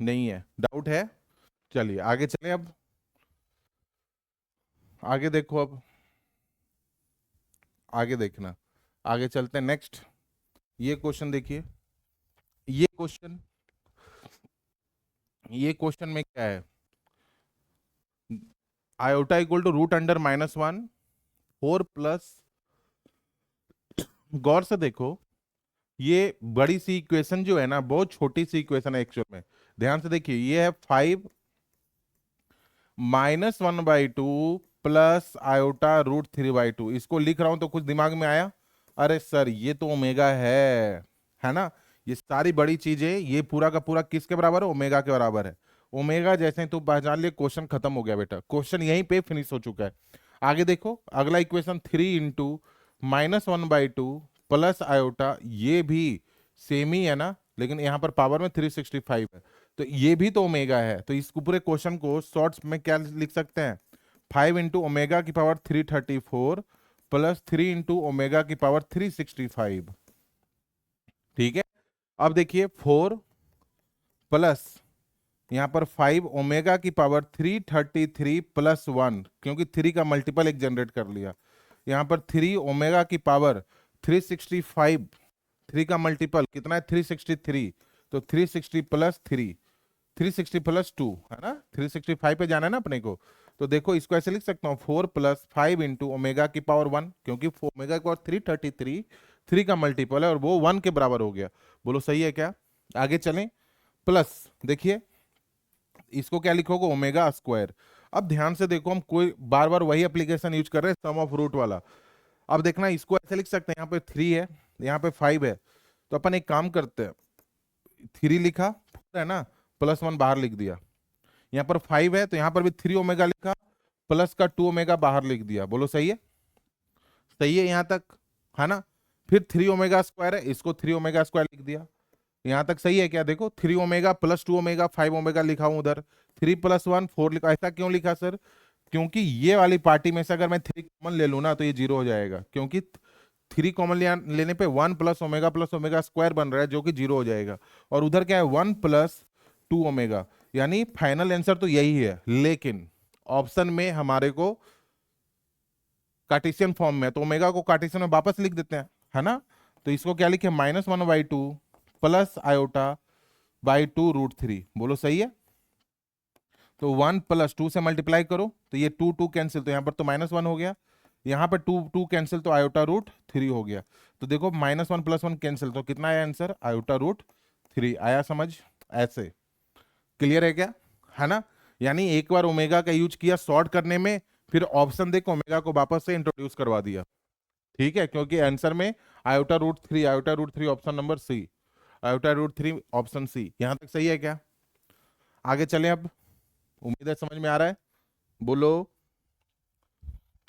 नहीं है, डाउट है? चलिए आगे चले अब, आगे देखो अब, आगे देखना, आगे चलते हैं नेक्स्ट। ये क्वेश्चन देखिए, ये क्वेश्चन, ये क्वेश्चन में क्या है, iota equal to root under -1 4 plus, गौर से देखो, ये बड़ी सी इक्वेशन जो है ना बहुत छोटी सी इक्वेशन है एक्चुअल में। ध्यान से देखिए, ये है 5 -1/2 प्लस आयोटा √3/2। इसको लिख रहा हूं तो कुछ दिमाग में आया, अरे सर ये तो ओमेगा है ना। ये सारी बड़ी चीजें, ये पूरा का पूरा किसके बराबर है? ओमेगा के बराबर है। ओमेगा जैसे ही तू पहचान लिए, क्वेश्चन खत्म हो गया बेटा, क्वेश्चन यहीं पे फिनिश हो चुका है। आगे देखो अगला इक्वेशन, 3 इंटू -1/2 प्लस आयोटा, ये भी सेम ही है ना, लेकिन यहाँ पर पावर में 365 है, तो ये भी तो ओमेगा है। तो इस पूरे क्वेश्चन को शॉर्ट्स में क्या लिख सकते हैं, 5 इंटू ओमेगा की पावर 334 प्लस 3 इंटू ओमेगा की पावर 365। ठीक है, अब देखिए 4 प्लस यहाँ पर 5 ओमेगा की पावर 333 प्लस 1, क्योंकि 3 का मल्टीपल एक जनरेट कर लिया। यहाँ पर 3 ओमेगा की पावर 365, 3 का मल्टीपल कितना है 363, तो 360 प्लस 3, 360 प्लस 2 है ना, 365 पे जाना है ना अपने को। तो देखो इसको ऐसे लिख सकता हूँ 4 प्लस 5 इंटू ओमेगा की पावर 1, क्योंकि ओमेगा की पावर 333, 3 का मल्टीपल है और वो 1 के बराबर हो गया। बोलो सही है क्या? आगे चलें, प्लस देखिए इसको क्या लिखोगे, ओमेगा स्क्वायर। अब ध्यान से देखो, हम कोई बार बार वही एप्लीकेशन यूज कर रहे हैं, सम ऑफ रूट वाला। अब देखना इसको ऐसे लिख सकते हैं, यहाँ पे 3 है, यहाँ पे 5 है, तो अपन एक काम करते हैं, 3 लिखा है ना, +1 बाहर लिख दिया। यहाँ पर 5 है तो यहाँ पर भी 3 ओमेगा लिखा, प्लस का 2 ओमेगा बाहर लिख दिया। बोलो सही है? सही है यहाँ तक, है ना। फिर 3 ओमेगा स्क्वायर है, इसको 3 ओमेगा स्क्वायर लिख दिया। यहाँ तक सही है क्या? देखो 3 ओमेगा प्लस 2 ओमेगा 5 ओमेगा लिखा हूं उधर, 3 + 1 4 लिखा। ऐसा क्यों लिखा सर? क्योंकि ये वाली पार्टी में से अगर मैं 3 कॉमन ले लूँ ना तो ये 0 हो जाएगा, क्योंकि 3 कॉमन लेने पे 1 प्लस ओमेगा स्क्वायर बन रहा है जो कि 0 हो जाएगा। और उधर क्या है 1 + 2 ओमेगा, यानी फाइनल आंसर तो यही है। लेकिन ऑप्शन में हमारे को कार्टेशियन फॉर्म में, तो ओमेगा को कार्टेशियन में वापस लिख देते हैं, है ना। तो इसको क्या लिखे, -1/2 प्लस आयोटा बाई 2√3। बोलो सही है? तो 1 + 2 से मल्टीप्लाई करो तो ये 2 2 कैंसिल, तो यहाँ पर तो -1 हो गया, यहाँ पर 2 2 कैंसिल तो आयोटा √3 हो गया। तो देखो -1 + 1 कैंसिल, तो कितना आया आंसर, आयोटा √3 आया। समझ ऐसे? क्लियर है क्या? है ना। यानी एक बार ओमेगा का यूज किया सॉर्ट करने में, फिर ऑप्शन देखो ओमेगा को वापस से इंट्रोड्यूस करवा दिया। ठीक है, क्योंकि आंसर में iota √3 option number c, iota √3 option c. यहां तक सही है क्या? आगे चलें अब, उम्मीद है समझ में आ रहा है। बोलो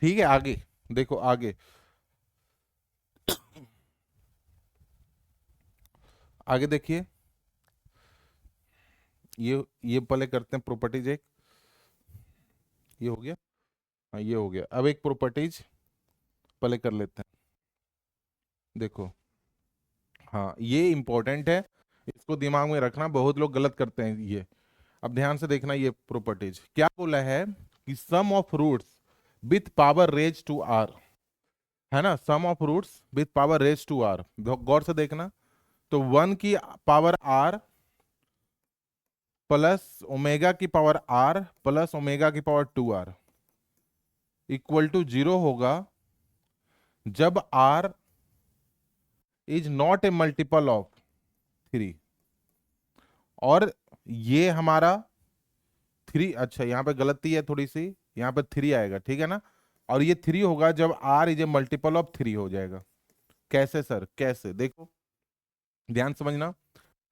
ठीक है। आगे देखो, आगे आगे देखिए, ये पहले करते हैं प्रॉपर्टीज एक, ये हो गया, हाँ ये हो गया। अब एक प्रॉपर्टीज पहले कर लेते हैं। देखो हाँ ये इंपॉर्टेंट है, इसको दिमाग में रखना, बहुत लोग गलत करते हैं ये। अब ध्यान से देखना, ये प्रॉपर्टीज क्या बोला है कि sum of roots with power raise to R, है ना, sum of roots with power raise to R. गौर से देखना, तो 1 की पावर आर प्लस ओमेगा की पावर आर प्लस ओमेगा की पावर 2r इक्वल टू 0 होगा जब r is not a multiple of 3। और ये हमारा 3, अच्छा यहाँ पे गलती है थोड़ी सी, यहाँ पे 3 आएगा, ठीक है ना। और ये 3 होगा जब r is a multiple of 3 हो जाएगा। कैसे सर, कैसे? देखो ध्यान समझना,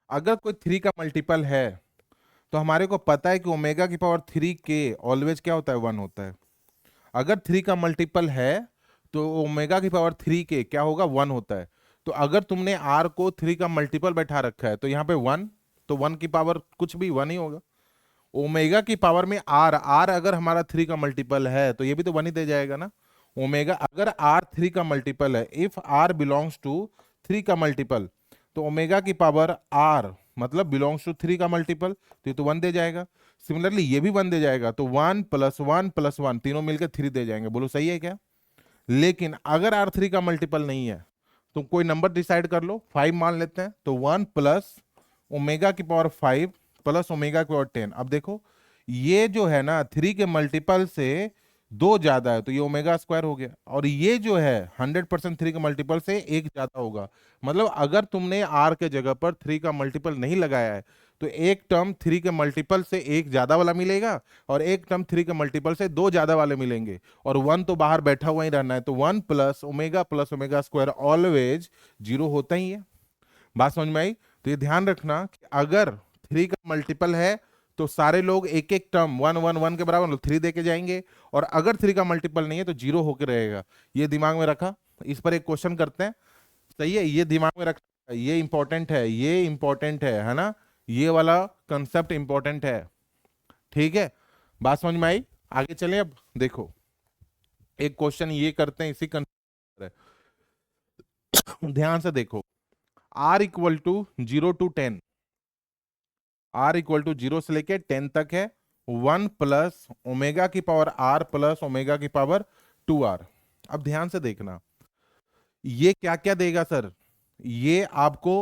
अगर कोई 3 का मल्टीपल है तो हमारे को पता है कि ओमेगा की पावर 3 के ऑलवेज क्या होता है, 1 होता है। अगर 3 का मल्टीपल है तो ओमेगा की पावर 3 के क्या होगा, 1 होता है। तो अगर तुमने r को 3 का मल्टीपल बैठा रखा है तो यहाँ पे 1, तो 1 की पावर कुछ भी 1 ही होगा। ओमेगा की पावर में आर, आर अगर हमारा 3 का मल्टीपल है तो ये भी तो 1 ही दे जाएगा ना। ओमेगा अगर आर 3 का मल्टीपल है, इफ आर बिलोंग्स टू 3 का मल्टीपल, तो ओमेगा की पावर आर मतलब बिलोंग्स टू 3 का मल्टीपल, तो ये तो 1 दे जाएगा। सिमिलरली ये भी 1 दे जाएगा, तो 1 + 1 + 1 तीनों मिलकर 3 दे जाएंगे। बोलो सही है क्या? लेकिन अगर आर 3 का मल्टीपल नहीं है, तो कोई नंबर डिसाइड कर लो, 5 मान लेते हैं, तो 1 प्लस ओमेगा की पावर 5 प्लस ओमेगा की पावर 10। अब देखो ये जो है ना 3 के मल्टीपल से 2 ज्यादा है, तो ये ओमेगा स्क्वायर हो गया, और ये जो है 100% 3 के मल्टीपल से 1 ज्यादा होगा। मतलब अगर तुमने आर के जगह पर 3 का मल्टीपल नहीं लगाया है, तो एक टर्म 3 के मल्टीपल से 1 ज्यादा वाला मिलेगा, और एक टर्म 3 के मल्टीपल से 2 ज्यादा वाले मिलेंगे, और 1 तो बाहर बैठा हुआ ही रहना है, तो 1 प्लस ओमेगा स्क्वायर ऑलवेज 0 होता ही है। बात समझ में आई? तो ये ध्यान रखना कि अगर 3 का मल्टीपल है तो सारे लोग एक एक टर्म 1 1 1 के बराबर 3 दे के जाएंगे, और अगर 3 का मल्टीपल नहीं है तो 0 होकर रहेगा। ये दिमाग में रखा। इस पर एक क्वेश्चन करते हैं, सही है? ये दिमाग में रखना, ये इंपॉर्टेंट है, ये इंपॉर्टेंट है ना, ये वाला कंसेप्ट इंपॉर्टेंट है। ठीक है, बात समझ में आई? आगे चलें। अब देखो एक क्वेश्चन ये करते हैं, इसी कंसेप्ट, ध्यान से देखो। r equal to 0 to 10, r equal to 0 से लेके 10 तक है, 1 प्लस ओमेगा की पावर r प्लस ओमेगा की पावर 2r। अब ध्यान से देखना, ये क्या क्या देगा सर? ये आपको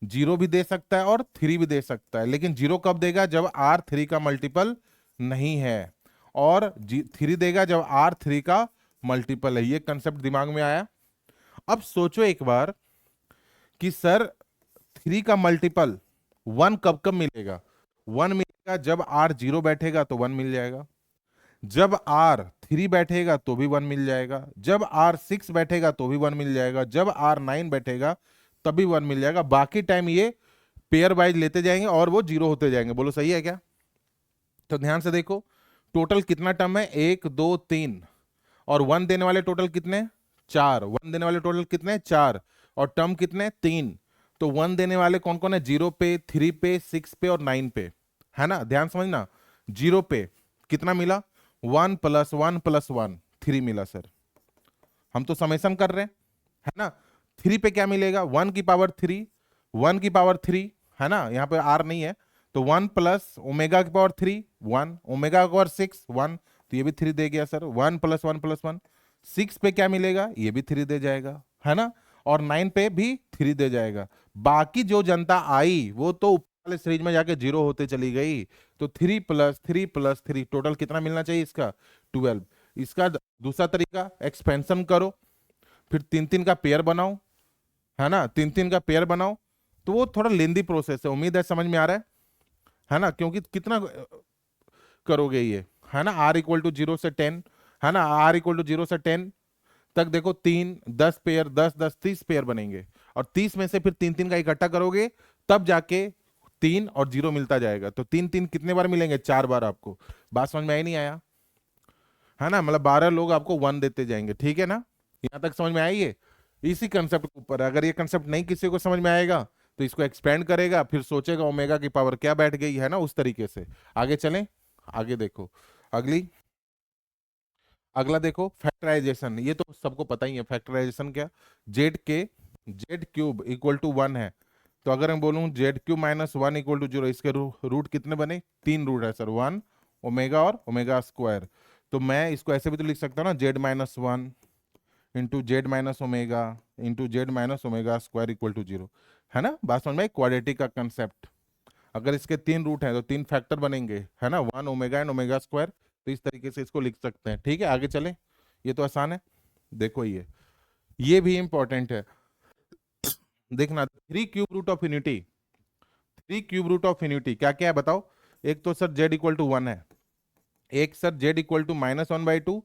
0 भी दे सकता है और 3 भी दे सकता है, लेकिन 0 कब देगा? जब r 3 का मल्टीपल नहीं है, और 3 देगा जब r 3 का मल्टीपल है। ये कंसेप्ट दिमाग में आया? अब सोचो एक बार कि सर 3 का मल्टीपल 1 कब कब मिलेगा? 1 मिलेगा जब r 0 बैठेगा तो 1 मिल जाएगा, जब r 3 बैठेगा तो भी 1 मिल जाएगा, जब r 6 बैठेगा तो भी 1 मिल जाएगा, जब r 9 बैठेगा तभी 1 मिल जाएगा। बाकी टाइम ये पेयर वाइज लेते जाएंगे और वो 0 होते जाएंगे। बोलो सही है क्या? तो ध्यान से देखो, टोटल कितना टर्म है? 1 2 3, और 1 देने वाले टोटल कितने? 4। 1 देने वाले टोटल कितने? 4, और टर्म कितने? 3। तो 1 देने वाले कौन कौन है? 0 पे, 3 पे, 6 पे और 9 पे, है ना? ध्यान समझना। 0 पे कितना मिला? 1 + 1 + 1 3 मिला सर। हम तो समेशन कर रहे हैं, है ना? 3 पे क्या मिलेगा? 1 की पावर 3, 1 की पावर 3, है ना? यहाँ पे r नहीं है, तो 1 प्लस ओमेगा की पावर 3 1, ओमेगा की पावर 6 1, तो ये भी 3 दे गया सर। 1 + 1 + 1, 6 पे क्या मिलेगा? ये भी 3 दे जाएगा, है ना? और 9 पे भी 3 दे जाएगा। बाकी जो जनता आई वो तो ऊपर वाले सीरीज में जाके 0 होते चली गई। तो 3 + 3 + 3 टोटल कितना मिलना चाहिए इसका? 12। इसका दूसरा तरीका, एक्सपेंशन करो, फिर 3 3 का पेयर बनाओ, है ना? 3 3 का पेयर बनाओ, तो वो थोड़ा लेंदी प्रोसेस है। उम्मीद है समझ में आ रहा है ना? क्योंकि कितना करोगे ये, है ना? r इक्वल टू 0 से 10, है ना? r इक्वल टू 0 से 10 तक देखो 3 10 पेयर, 10 10 30 पेयर बनेंगे, और 30 में से फिर 3 3 का इकट्ठा करोगे तब जाके 3 और 0 मिलता जाएगा। तो 3 3 कितने बार मिलेंगे? 4 बार। आपको बात समझ में आई नहीं आया? है ना? मतलब 12 लोग आपको 1 देते जाएंगे। ठीक है ना? यहां तक समझ में आई है? इसी कंसेप्ट के ऊपर, अगर ये कंसेप्ट नहीं किसी को समझ में आएगा तो इसको एक्सपेंड करेगा, फिर सोचेगा ओमेगा की पावर क्या बैठ गई, है ना? उस तरीके से आगे चलें। आगे देखो, अगली अगला देखो फैक्टराइजेशन। ये तो सबको पता ही है फैक्टराइजेशन क्या। z³ इक्वल टू 1 है, तो अगर मैं बोलूं z³ - 1 इक्वल टू 0, इसके रूट कितने बने? 3 रूट है सर, 1 ओमेगा और ओमेगा स्क्वायर। तो मैं इसको ऐसे भी तो लिख सकता हूँ ना, z-1 इंटू z-ओमेगा इंटू z-ओमेगा स्क्वायर इक्वल टू 0, है ना? बात समझ में? क्वाड्रेटिक का कंसेप्ट। अगर इसके 3 रूट हैं तो 3 फैक्टर बनेंगे, है ना? 1 ओमेगा एंड ओमेगा स्क्वायर। तो इस तरीके से इसको लिख सकते हैं। ठीक है, आगे चलें। ये तो आसान है। देखो ये भी इंपॉर्टेंट है। देखना, 3³ root of unity, 3³ root of unity क्या क्या है बताओ? एक तो सर z इक्वल टू 1 है, एक sir z equal to -1/2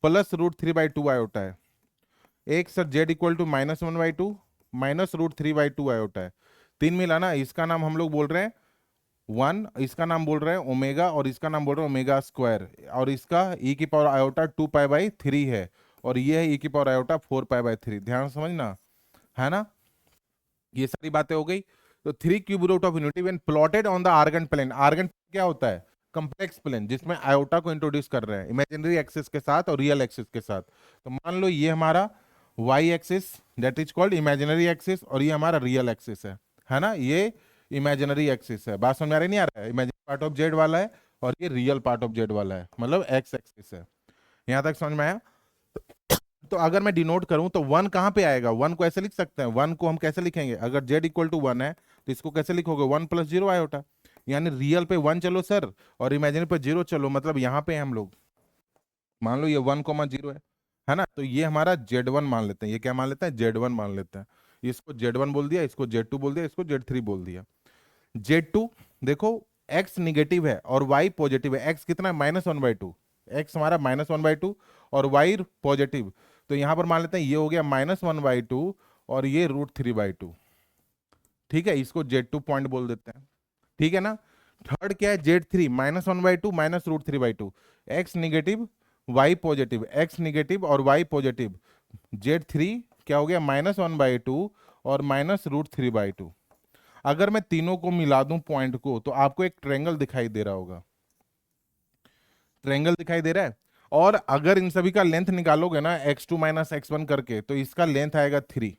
plus √3/2 iota है, एक sir z equal to -1/2 minus √3/2 iota है। 3 मिला ना, इसका नाम हम लोग बोल रहे हैं 1, इसका नाम बोल रहे हैं ओमेगा, और इसका नाम बोल रहे हैं ओमेगा स्क्वायर, और इसका e की पावर आयोटा 2π/3 है, और ये है e की पावर आयोटा 4π/3। ध्यान समझना, है ना? ये सारी बातें हो गई। तो 3 cube root of unity when plotted on the Argand plane. Argand क्या होता है? कंप्लेक्स प्लेन, जिसमें आयोटा को इंट्रोड्यूस कर रहे हैं इमेजिनरी एक्सिस के साथ और रियल एक्सिस के साथ। तो मान लो ये हमारा y axis that is called imaginary axis, और ये हमारा रियल एक्सिस है ना, ये इमेजिनरी एक्सिस है। बात समझ आ रही नहीं आ रहा है? इमेजिनरी पार्ट ऑफ जेड वाला है और ये रियल पार्ट ऑफ जेड वाला है, मतलब एक्स एक्सिस है। यहां तक समझ में आया? तो अगर मैं डिनोट करूं तो वन कहां पे आएगा? वन को ऐसे लिख सकते हैं, वन को हम कैसे लिखेंगे? अगर जेड इक्वल टू वन है तो इसको कैसे लिखोगे? वन प्लस जीरो आयोटा, यानी रियल पे वन चलो सर और इमेजिनरी पे जीरो चलो, मतलब यहाँ पे हम लोग मान लो ये 1,0 है ना, तो ये हमारा Z1 मान लेते हैं। ये क्या मान लेते हैं? Z1 मान लेते हैं। इसको Z1 बोल दिया, इसको Z2 बोल दिया, इसको Z3 बोल दिया। Z2 देखो x निगेटिव है और y पॉजिटिव है। x कितना है? -1/2। x हमारा -1/2 और y पॉजिटिव, तो यहां पर मान लेते हैं ये हो गया -1/2 और ये √3/2। ठीक है, इसको Z2 पॉइंट बोल देते हैं। ठीक है ना। थर्ड क्या है? Z3 -1/2 -√3/2। x negative y positive, x negative और y पॉजिटिव। Z3 क्या हो गया? -1/2 और -√3/2। अगर मैं तीनों को मिला दूं पॉइंट को तो आपको एक ट्रायंगल दिखाई दे रहा होगा। ट्रायंगल दिखाई दे रहा है। और अगर इन सभी का लेंथ निकालोगे ना x2 - x1 करके, तो इसका लेंथ आएगा 3।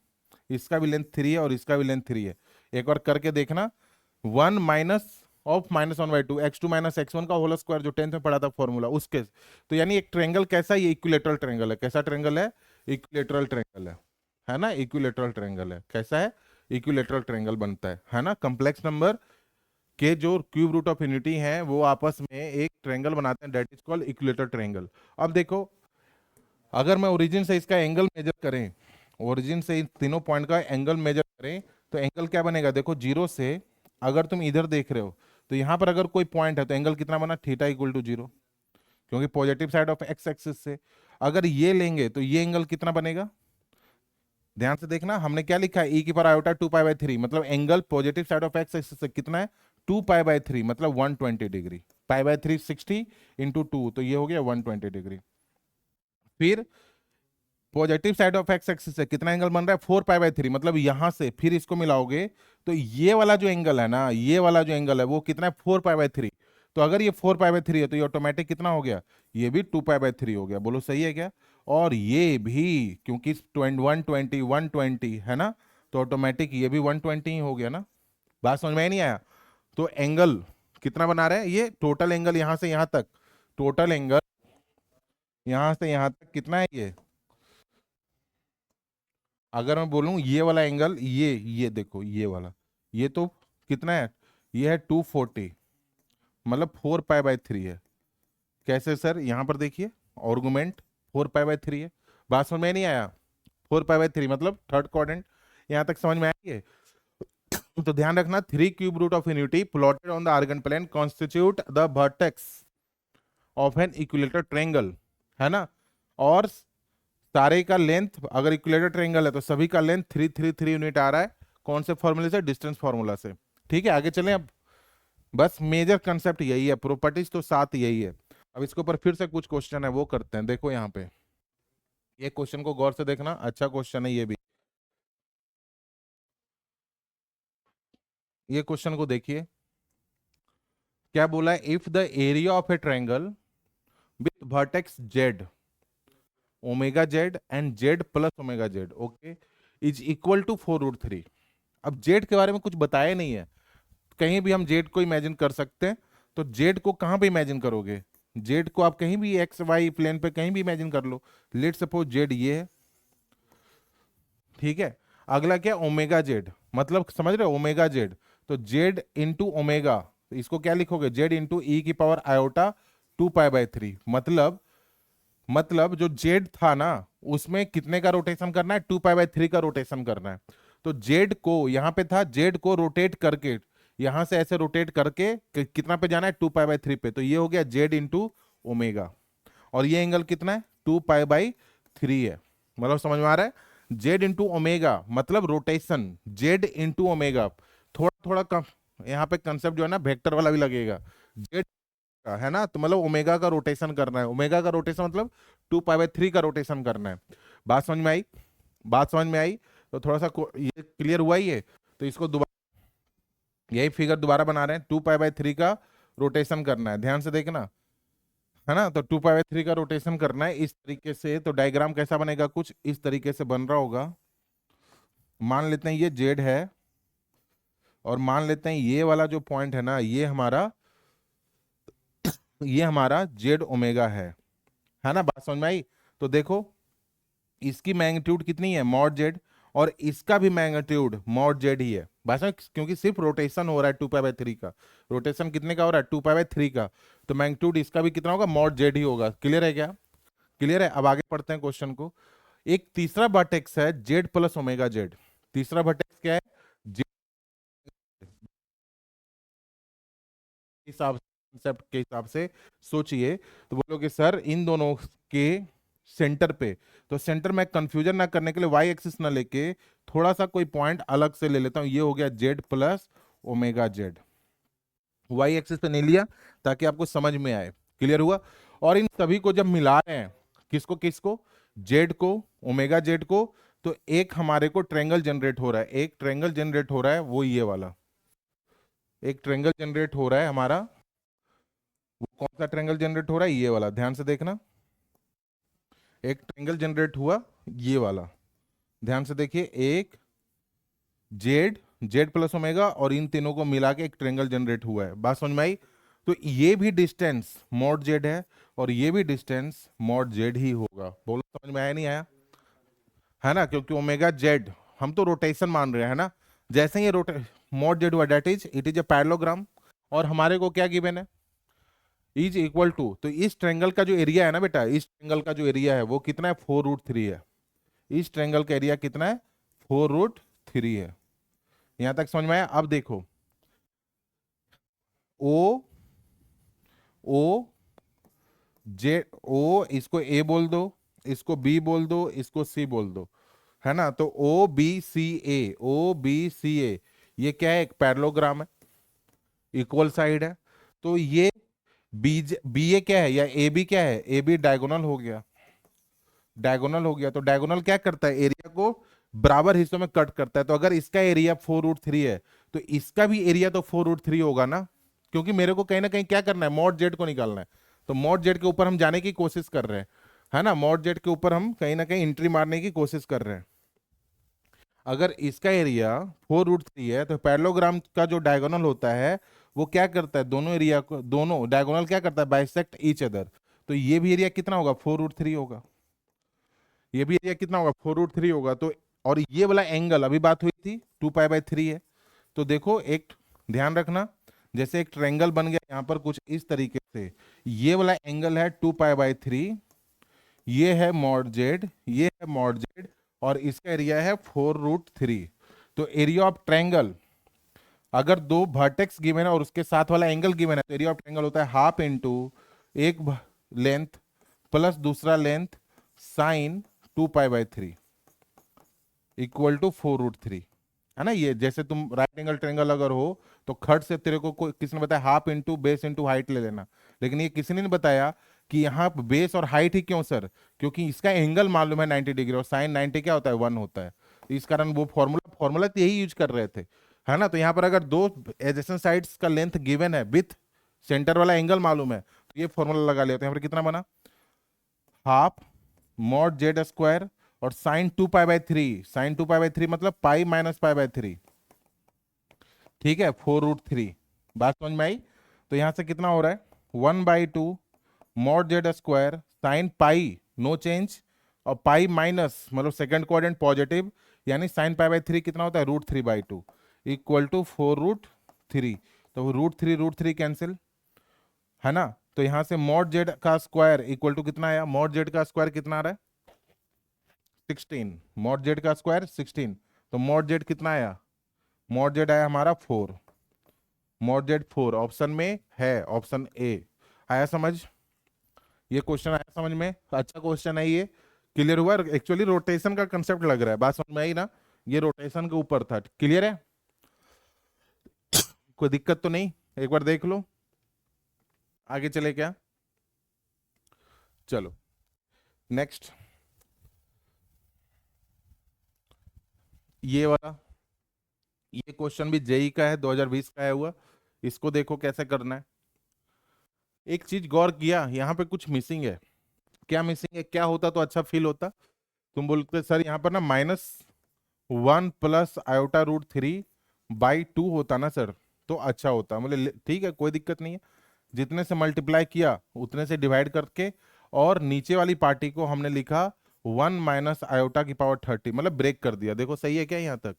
इसका भी लेंथ 3 है और इसका भी लेंथ 3 है। एक बार करके देखना। 1 माइनस ऑफ -1/2 x2 - x1 का होल स्क्वायर, जो 10th में पढ़ा था फॉर्मूला उसके। तो यानी एक ट्रायंगल कैसा है? ये इक्विलेटरल ट्रायंगल है। कैसा ट्रायंगल है? इक्विलेटरल ट्रायंगल है ना, इक्विलेटरल ट्रायंगल है। कैसा है? इक्विलेटरल ट्रायंगल बनता है ना। कॉम्प्लेक्स नंबर के जो क्यूब रूट ऑफ यूनिटी है वो आपस में एक ट्रायंगल बनाते हैं, that is called equilateral triangle. अब देखो, अगर मैं ओरिजिन से इसका एंगल मेजर करें, ओरिजिन से इन तीनों पॉइंट का एंगल मेजर करें, तो एंगल क्या बनेगा? देखो, जीरो से अगर तुम इधर देख रहे हो तो यहां पर अगर कोई पॉइंट है तो एंगल कितना बना? थीटा इक्वल टू 0, क्योंकि positive side of x axis से। अगर ये लेंगे तो ये एंगल कितना बनेगा? ध्यान से देखना, हमने क्या लिखा है? e की पावर आयोटा 2π/3, मतलब angle positive side of x axis से कितना है? 2π/3, मतलब 120 डिग्री। π/3 60 इंटू 2, तो ये हो गया 120 डिग्री। फिर positive side of x axis से कितना एंगल बन रहा है? 4π/3, मतलब यहां से फिर इसको मिलाओगे तो ये वाला जो एंगल है ना, ये वाला जो एंगल है वो कितना है? 4π/3। तो अगर ये 4π/3 है तो ये ऑटोमेटिक कितना हो गया? ये भी 2π/3 हो गया। बोलो सही है क्या? और ये भी क्योंकि 120 120 है ना, तो ऑटोमेटिक ये भी 120 ही हो गया ना। बात समझ में नहीं आया? तो एंगल कितना बना रहे हैं? ये टोटल एंगल यहां से यहां तक, टोटल एंगल यहां से यहां तक कितना है? ये अगर मैं बोलूं ये वाला एंगल, ये देखो ये वाला, ये तो कितना है? ये है 240, मतलब 4π/3 है। कैसे सर? यहां पर देखिए, आर्गुमेंट 4π/3 है। बात समझ में नहीं आया? 4π/3 मतलब थर्ड क्वाड्रेंट। यहां तक समझ में आई है? तो ध्यान रखना, 3 cube root of unity plotted on the Argand plane constitute the vertex of an equilateral triangle, है ना। और सारे का लेंथ, अगर इक्विलेटरल ट्रायंगल है तो सभी का लेंथ 333 यूनिट आ रहा है। कौन से फॉर्मूले से? डिस्टेंस फॉर्मूला से। ठीक है, आगे चलें। अब बस मेजर कंसेप्ट यही है, प्रॉपर्टीज तो साथ यही है। अब इसके ऊपर फिर से कुछ क्वेश्चन है वो करते हैं। देखो यहाँ पे ये क्वेश्चन को गौर से देखना, अच्छा क्वेश्चन है ये भी। ये क्वेश्चन को देखिए, क्या बोला है? If the area of a triangle with vertex z, omega z and z plus omega z, okay, is equal to 4√3। अब जेड के बारे में कुछ बताया नहीं है, कहीं भी हम जेड को इमेजिन कर सकते हैं। तो जेड को कहां पे इमेजिन करोगे? जेड को आप कहीं भी एक्स वाई प्लेन पे कहीं भी इमेजिन कर लो। लेट सपोज जेड ये है, ठीक है। अगला क्या? ओमेगा जेड, मतलब समझ रहे हो? ओमेगा जेड, तो जेड इंटू ओमेगा, इसको क्या लिखोगे? जेड इंटू ई की पावर आयोटा 2π/3, मतलब जो जेड था ना उसमें कितने का रोटेशन करना है? 2π/3 का रोटेशन करना है। तो जेड को यहाँ पे था, जेड को रोटेट करके यहां से ऐसे रोटेट करके कितना पे जाना है? 2π/3 पे। तो ये हो गया जेड इंटू ओमेगा, और ये एंगल कितना है? 2π/3 है। मतलब समझ में आ रहा है? जेड इंटू ओमेगा मतलब रोटेशन, जेड इंटू ओमेगा। थोड़ा थोड़ा कम यहाँ पे कंसेप्ट जो है ना वेक्टर वाला भी लगेगा। जेड का है ना, तो मतलब ओमेगा का रोटेशन करना है। ओमेगा का रोटेशन मतलब 2π/3 का रोटेशन करना है। बात समझ में आई? बात समझ में आई? तो थोड़ा सा ये क्लियर हुआ ही है, तो इसको दोबारा यही फिगर दोबारा बना रहे हैं, 2π/3 का रोटेशन करना है, ध्यान से देखना, है ना। तो 2π/3 का रोटेशन करना है इस तरीके से। तो डायग्राम कैसा बनेगा, कुछ इस तरीके से बन रहा होगा। मान लेते हैं ये जेड है, और मान लेते हैं ये वाला जो पॉइंट है ना, ये हमारा जेड ओमेगा है ना। बात समझ में आई। तो देखो इसकी मैग्नीट्यूड कितनी है, मॉड जेड, और इसका भी मैग्नीट्यूड मॉड जेड ही है। बात समझ, क्योंकि सिर्फ रोटेशन हो रहा है 2π/3 का, रोटेशन कितने का हो रहा है, 2π/3 का, तो मैग्नीट्यूड इसका भी कितना होगा, मॉड जेड ही होगा। क्लियर है क्या, क्लियर है। अब आगे पढ़ते हैं क्वेश्चन को। एक तीसरा वर्टेक्स है जेड प्लस ओमेगा जेड। तीसरा वर्टेक्स क्या है, जेड हिसाब कंसेप्ट के हिसाब से सोचिए, तो बोलोगे सर इन दोनों के सेंटर पे, तो सेंटर में कंफ्यूजन ना करने के लिए वाई एक्सिस ना लेके थोड़ा सा कोई पॉइंट अलग से ले लेता हूं। ये हो गया Z plus omega Z, Y axis पे नहीं लिया ताकि आपको समझ में आए। क्लियर हुआ। और इन सभी को जब मिला रहे हैं, किसको किसको, जेड को, ओमेगा जेड को, तो एक हमारे को ट्रेंगल जनरेट हो रहा है, एक ट्रेंगल जनरेट हो रहा है, वो ये वाला एक ट्रेंगल जनरेट हो रहा है हमारा। वो कौन सा ट्रेंगल जनरेट हो रहा है, ये वाला, ध्यान से देखना। एक ट्रेंगल जनरेट हुआ ये वाला, ध्यान से देखिए, एक जेड, जेड प्लस ओमेगा, और इन तीनों को मिला के एक ट्रेंगल जनरेट हुआ है। बात समझ में आई। तो ये भी डिस्टेंस मॉड जेड है, और ये भी डिस्टेंस मॉड जेड ही होगा। बोलो समझ में आया नहीं आया, है ना। क्योंकि ओमेगा जेड हम तो रोटेशन मान रहे हैं, है ना। जैसे ही ये रोटे मॉड जेड हुआ, that is it is a parallelogram, और हमारे को क्या गिवन है, इज इक्वल टू, तो इस ट्रेंगल का जो एरिया है ना बेटा, इस ट्रेंगल का जो एरिया है वो कितना है, 4√3 है। इस ट्रेंगल का एरिया कितना है, 4√3 है। यहां तक समझ में आया। अब देखो, ओ ओ जे ओ, इसको ए बोल दो, इसको बी बोल दो, इसको सी बोल दो, है ना। तो ओ बी सी ए ये क्या है, एक पैरेललोग्राम है, इक्वल साइड है। तो ये बी ए क्या है, या ए बी क्या है, ए बी डायगोनल हो गया, डायगोनल हो गया। तो डायगोनल क्या करता है, एरिया को बराबर हिस्सों में कट करता है। तो अगर इसका एरिया 4√3 है, तो इसका भी एरिया तो 4√3 होगा ना, क्योंकि मेरे को कहीं ना कहीं क्या करना है, मॉड जेड को निकालना है। तो मॉड जेड के ऊपर हम जाने की कोशिश कर रहे हैं, है ना। मॉड जेड के ऊपर हम कहीं ना कहीं एंट्री मारने की कोशिश कर रहे हैं। अगर इसका एरिया 4√3 है, तो पैरेललोग्राम का जो डायगोनल होता है वो क्या करता है, दोनों एरिया को, दोनों डायगोनल क्या करता है, बाइसेक्ट ईच अदर। तो ये भी एरिया कितना होगा, 4√3 होगा। ये भी एरिया कितना होगा, 4√3 होगा। तो और ये वाला एंगल, अभी बात हुई थी 2π/3 है। तो देखो एक ध्यान रखना, जैसे एक ट्रायंगल बन गया यहाँ पर कुछ इस तरीके से, ये वाला एंगल है 2π/3, ये है मॉड जेड, ये है मॉड जेड, और इसका एरिया है 4√3। तो एरिया ऑफ ट्रायंगल, अगर दो वर्टेक्स गिवन है और उसके साथ वाला एंगल गिवन है, तो एरिया ऑफ ट्रायंगल होता है हाफ इंटू एक लेंथ प्लस दूसरा लेंथ साइन 2π/3 इक्वल टू 4√3, है ना। ये जैसे तुम राइट एंगल ट्रायंगल अगर हो, तो खट से तेरे को किसी ने बताया half into base into height ले लेना, लेकिन ये किसी ने नहीं बताया कि यहाँ बेस और हाइट ही क्यों सर, क्योंकि इसका एंगल मालूम है 90 डिग्री, और साइन 90 क्या होता है, 1 होता है। तो इस कारण वो फॉर्मूला तो यही यूज कर रहे थे, है ना। तो यहाँ पर अगर दो एडजेसेंट साइड्स का लेंथ गिवन है विथ सेंटर वाला एंगल मालूम है, तो ये फॉर्मूला लगा लिया। तो यहाँ पर कितना बना, हाफ मॉड जेड स्क्वायर और साइन 2π/3, साइन 2π/3 मतलब पाई माइनस π/3, ठीक है, 4√3। बात समझ में आई। तो यहां से कितना हो रहा है, 1/2 mod Z square sine pi, no change, और पाई माइनस मतलब सेकंड क्वाड्रेंट पॉजिटिव, यानी साइन π/3 कितना होता है, √3/2 इक्वल टू 4√3। तो √3 कैंसिल, है ना। तो यहां से मॉड जेड का स्क्वायर इक्वल टू कितना आया, मॉड जेड का स्क्वायर कितना आ रहा है, 16, मॉड जेड का स्क्वायर 16। तो मॉड जेड कितना आया, मॉड जेड आया हमारा 4, मॉड जेड 4 ऑप्शन में है, ऑप्शन ए। आया समझ, ये क्वेश्चन आया समझ में, अच्छा क्वेश्चन है ये। क्लियर हुआ, एक्चुअली रोटेशन का कंसेप्ट लग रहा है, बात समझ में आई ना। ये रोटेशन के ऊपर था, क्लियर है, कोई दिक्कत तो नहीं, एक बार देख लो। आगे चले क्या, चलो नेक्स्ट, ये वाला ये क्वेश्चन भी जेई का है, 2020 का है हुआ। इसको देखो कैसे करना है। एक चीज गौर किया, यहाँ पे कुछ मिसिंग है। क्या मिसिंग है? क्या होता तो अच्छा फील होता? तुम बोलते सर यहाँ पर ना -1 + i√3/2 होता ना सर, तो अच्छा होता। मतलब ठीक है, कोई दिक्कत नहीं है। जितने से मल्टीप्लाई किया उतने से डिवाइड करके, और नीचे वाली पार्टी को हमने लिखा 1 - i/30, मतलब ब्रेक कर दिया। देखो सही है क्या यहाँ तक?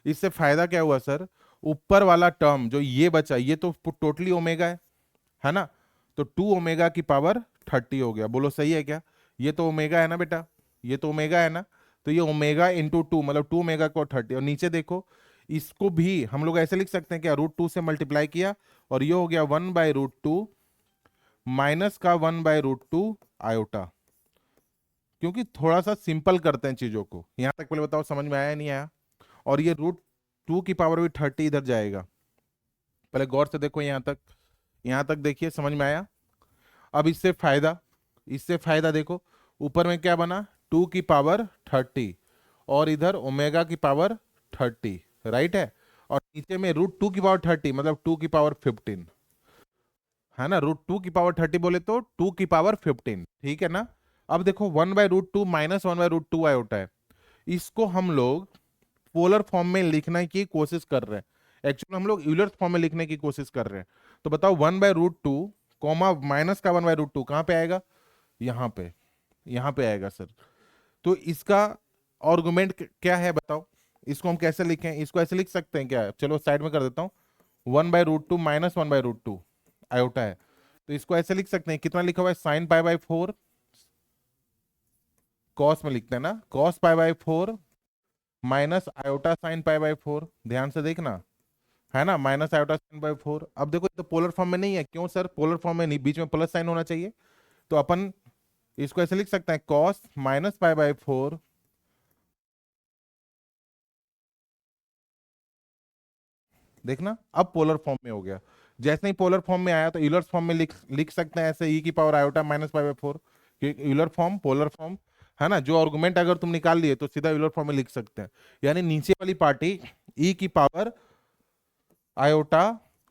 इससे फायदा क्या हुआ सर? ऊपर वाला टर्म जो ये बचा, ये तो टोटली ओमेगा है ना? तो 2 ω⁻30 हो गया। बोलो सही है क्या? ये तो ओमेगा है ना बेटा, ये तो ओमेगा है ना? तो ये ओमेगा इंटू 2, मतलब 2 ω/30। और नीचे देखो, इसको भी हम लोग ऐसे लिख सकते हैं क्या, √2 से मल्टीप्लाई किया, और ये हो गया 1/√2 माइनस का 1/√2 आयोटा। क्योंकि थोड़ा सा सिंपल करते हैं चीजों को। यहां तक पहले बताओ समझ में आया या नहीं आया? और ये √2 की पावर भी 30 इधर जाएगा। पहले गौर से देखो यहां तक, यहां तक देखिए, समझ में आया? अब इससे फायदा देखो, ऊपर में क्या बना, 2 की पावर 30, और इधर ओमेगा की पावर 30, राइट है? और नीचे में √2 की पावर 30, मतलब 2 की पावर 15, है ना? √2 की पावर 30 बोले तो 2 की पावर 15, ठीक है ना? अब देखो 1/√2 माइनस 1/√2 आयोटा है। इसको हम लोग पोलर फॉर्म में लिखने की कोशिश कर रहे हैं। एक्चुअली हम लोग यूलर फॉर्म में लिखने की कोशिश कर रहे हैं। तो बताओ 1/√2 कॉमा माइनस का 1/√2 कहाँ पे आएगा? यहाँ पे आएगा सर। तो इसका आर्गुमेंट क्या है बताओ? इसको हम कैसे लिखें? इसको ऐसे लिख सकते हैं क्या? चलो साइड में कर देता हूँ। 1/√2 माइनस 1/√2 आयोटा है, तो इसको ऐसे लिख सकते हैं। कितना लिखा हुआ है? sin π/4, कॉस में लिखते हैं ना, cos π/4 माइनस आयोटा sin π/4। ध्यान से देखना, है ना, माइनस आयोटा sin/4। अब देखो ये तो पोलर फॉर्म में नहीं है। क्यों सर? पोलर फॉर्म में नहीं, बीच में प्लस साइन होना चाहिए। तो अपन इसको ऐसे लिख सकते हैं, cos -π/4। देखना अब पोलर फॉर्म में हो गया। जैसे ही पोलर फॉर्म में आया तो यूलर फॉर्म में लिख लिख सकते हैं ऐसे, e⁻i -π/4। Euler form, polar form, है ना? जो आर्गुमेंट अगर तुम निकाल लिए तो सीधा यूलर फॉर्म में लिख सकते हैं। यानी नीचे वाली पार्टी e⁻i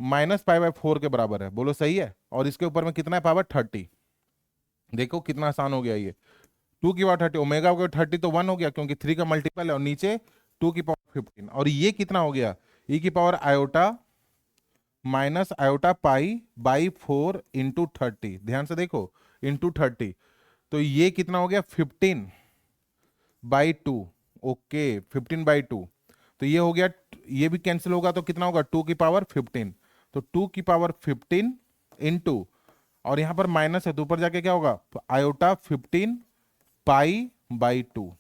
-π/4 के बराबर है। बोलो सही है? और इसके ऊपर में कितना है? पावर 30। देखो कितना आसान हो गया ये। 2 की पावर 30, ओमेगा का 30 तो 1 हो गया, क्योंकि 3 का मल्टीपल है, और नीचे 2 की पावर 15। और ये कितना हो गया? e⁻i -i/π/4 into 30। ध्यान से देखो, इंटू 30। तो ये कितना हो गया? 15/2। ओके, 15/2। तो ये हो गया, ये भी कैंसिल होगा तो कितना होगा? 2 की पावर 15। तो 2 की पावर 15 इंटू, और यहां पर माइनस है तो ऊपर जाके क्या होगा? i/15π/2।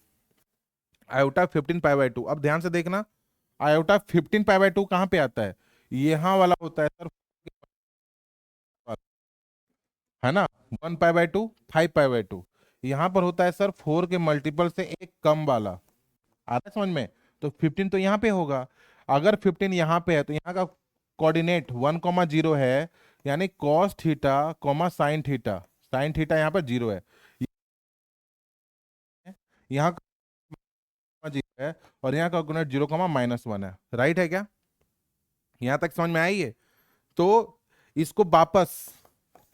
i/15π/2। अब ध्यान से देखना, i/15π/2 कहां पे आता है? यहां वाला होता है सर, है ना? 1π/2, 5π/2। यहां पर होता है सर 4 के मल्टीपल से एक कम वाला। आ रहा है समझ में? तो 15 तो यहाँ पे होगा। अगर 15 यहाँ पे है तो यहाँ का कोऑर्डिनेट 1,0 है, यानी cos theta sin theta. sin theta यहाँ पर 0 है, यहाँ का 0 है, और यहाँ का कोऑर्डिनेट 0,-1 है। राइट है क्या? यहाँ तक समझ में आई है? तो इसको वापस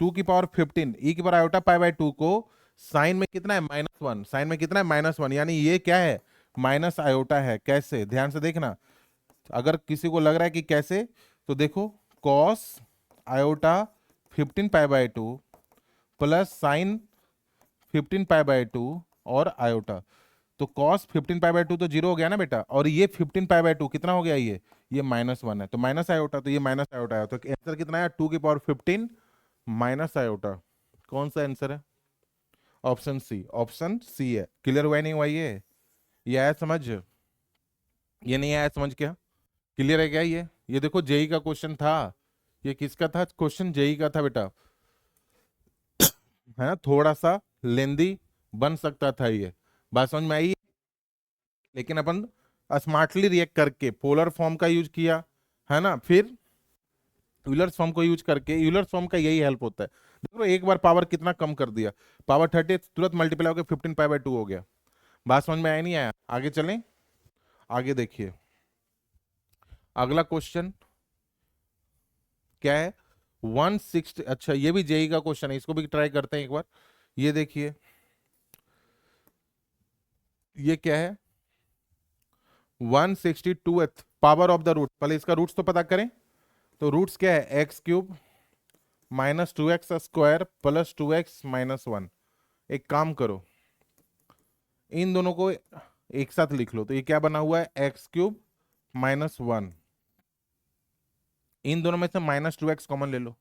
2 की पावर 15 e⁻i/π/2 को साइन में कितना है? -1। साइन में कितना है? -1। यानी ये क्या है? माइनस आयोटा है। कैसे? ध्यान से देखना। अगर किसी को लग रहा है कि कैसे, तो देखो, कॉस आयोटा 15π/2 प्लस साइन 15π/2 और आयोटा। तो कॉस 15π/2 तो 0 हो गया ना बेटा, और ये 15π/2 कितना हो गया? ये -1 है, तो माइनस आयोटा, तो ये माइनस आयोटा है। तो आंसर कितना है? 2 की पावर 15 माइनस आयोटा। कौन सा आंसर है? ऑप्शन सी, ऑप्शन सी है। क्लियर हुआ नहीं हुआ? ये आया समझ? ये नहीं आया समझ क्या? क्लियर है क्या? ये देखो जेई का क्वेश्चन था। ये किसका था क्वेश्चन? जेई का था बेटा, है ना? थोड़ा सा लेंदी बन सकता था ये, बात समझ में आई? लेकिन अपन स्मार्टली रिएक्ट करके पोलर फॉर्म का यूज किया, है ना? फिर यूलर फॉर्म को यूज करके, यूलर फॉर्म का यही हेल्प होता है। देखो एक बार पावर कितना कम कर दिया, पावर 30 तुरंत मल्टीप्लाई होकर 15π/2 हो गया। बात समझ में आया नहीं आया? आगे चलें, आगे देखिए। अगला क्वेश्चन क्या है, 160, अच्छा ये भी जेई का क्वेश्चन है, इसको भी ट्राई करते हैं एक बार। ये देखिए, ये क्या है, 162th power of the root. पहले इसका रूट्स तो पता करें। तो रूट्स क्या है, x cube minus 2x square plus 2x minus 1। एक काम करो, इन दोनों को एक साथ लिख लो। तो ये क्या बना हुआ है, एक्स क्यूब माइनस 1। इन दोनों में से माइनस 2x कॉमन ले लो।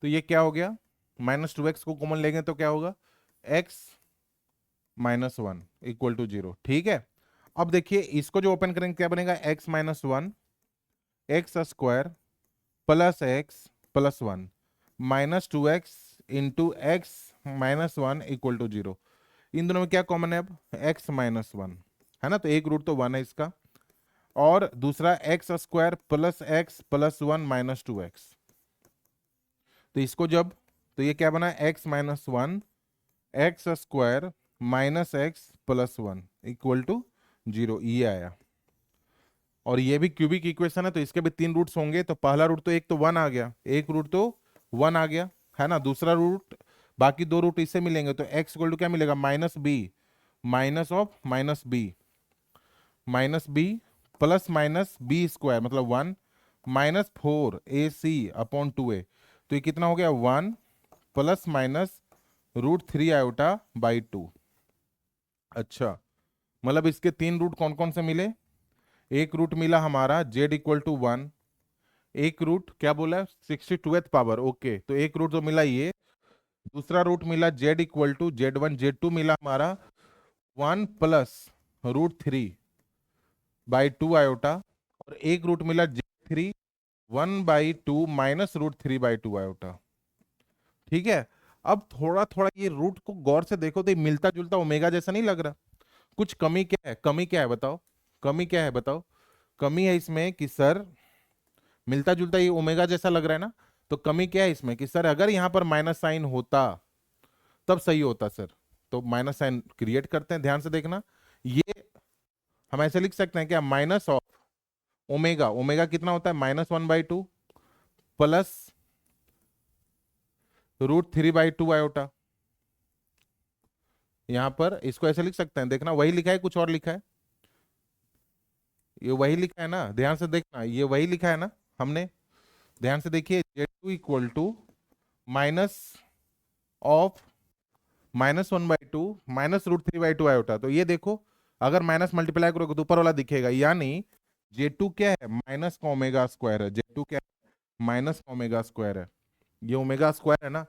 तो ये क्या हो गया, माइनस 2x को कॉमन लेंगे तो क्या होगा, x माइनस 1 इक्वल टू 0। ठीक है, अब देखिए इसको जो ओपन करेंगे क्या बनेगा, x minus 1 x square plus x plus 1 minus 2x into x minus 1 equal to 0। इन दोनों में क्या कॉमन है अब, x माइनस 1 है ना, तो एक रूट तो 1 है इसका, और दूसरा x square plus x plus 1 minus 2x। तो इसको जब, तो ये क्या बना, x minus 1 x square minus x plus 1 equal to 0, ये आया। और ये भी क्यूबिक इक्वेशन है, तो इसके भी 3 रूट्स होंगे। तो पहला रूट तो एक तो 1 आ गया, एक रूट तो 1 आ गया है ना, दूसरा रूट, बाकी 2 रूट इससे मिलेंगे। तो x इक्वल टू क्या मिलेगा, minus b minus of minus b plus minus b square मतलब 1 माइनस 4ac अपॉन 2a। तो ये कितना हो गया, 1 plus minus root 3 iota by 2। अच्छा, मतलब इसके 3 रूट कौन कौन से मिले, एक रूट मिला हमारा z इक्वल टू 1, एक रूट क्या बोला है 62th पावर, ओके, तो एक रूट तो मिला ये, दूसरा रूट मिला z equal to z1 z2 मिला हमारा 1 प्लस रूट 3 बाई 2 आयोटा, और एक रूट मिला z3 1 by 2 minus root 3 by 2 iota. ठीक है, अब थोड़ा थोड़ा ये रूट को गौर से देखो तो ये मिलता जुलता ओमेगा जैसा नहीं लग रहा, कुछ कमी क्या है, कमी क्या है बताओ, कमी क्या है बताओ। कमी है इसमें कि सर मिलता जुलता ये ओमेगा जैसा लग रहा है ना, तो कमी क्या है इसमें कि सर अगर यहां पर माइनस साइन होता तब सही होता सर। तो माइनस साइन क्रिएट करते हैं, ध्यान से देखना, ये हम ऐसे लिख सकते हैं क्या, माइनस ऑफ ओमेगा, ओमेगा कितना होता है -1/2 प्लस रूट 3/2 आयोटा। यहां पर इसको ऐसे लिख सकते हैं, देखना वही लिखा है कुछ और लिखा है, ये वही लिखा है ना, ध्यान से देखना, ये वही लिखा है ना हमने, ध्यान से देखिए, z2 equal to minus of -1/2 minus root 3/2 iota. तो ये देखो अगर माइनस मल्टीप्लाई करोगे तो ऊपर वाला दिखेगा, यानी J2 क्या है, माइनस का ओमेगा स्क्वायर है, J2 क्या है, माइनस का ओमेगा स्क्वायर है, ये ओमेगा स्क्वायर है ना।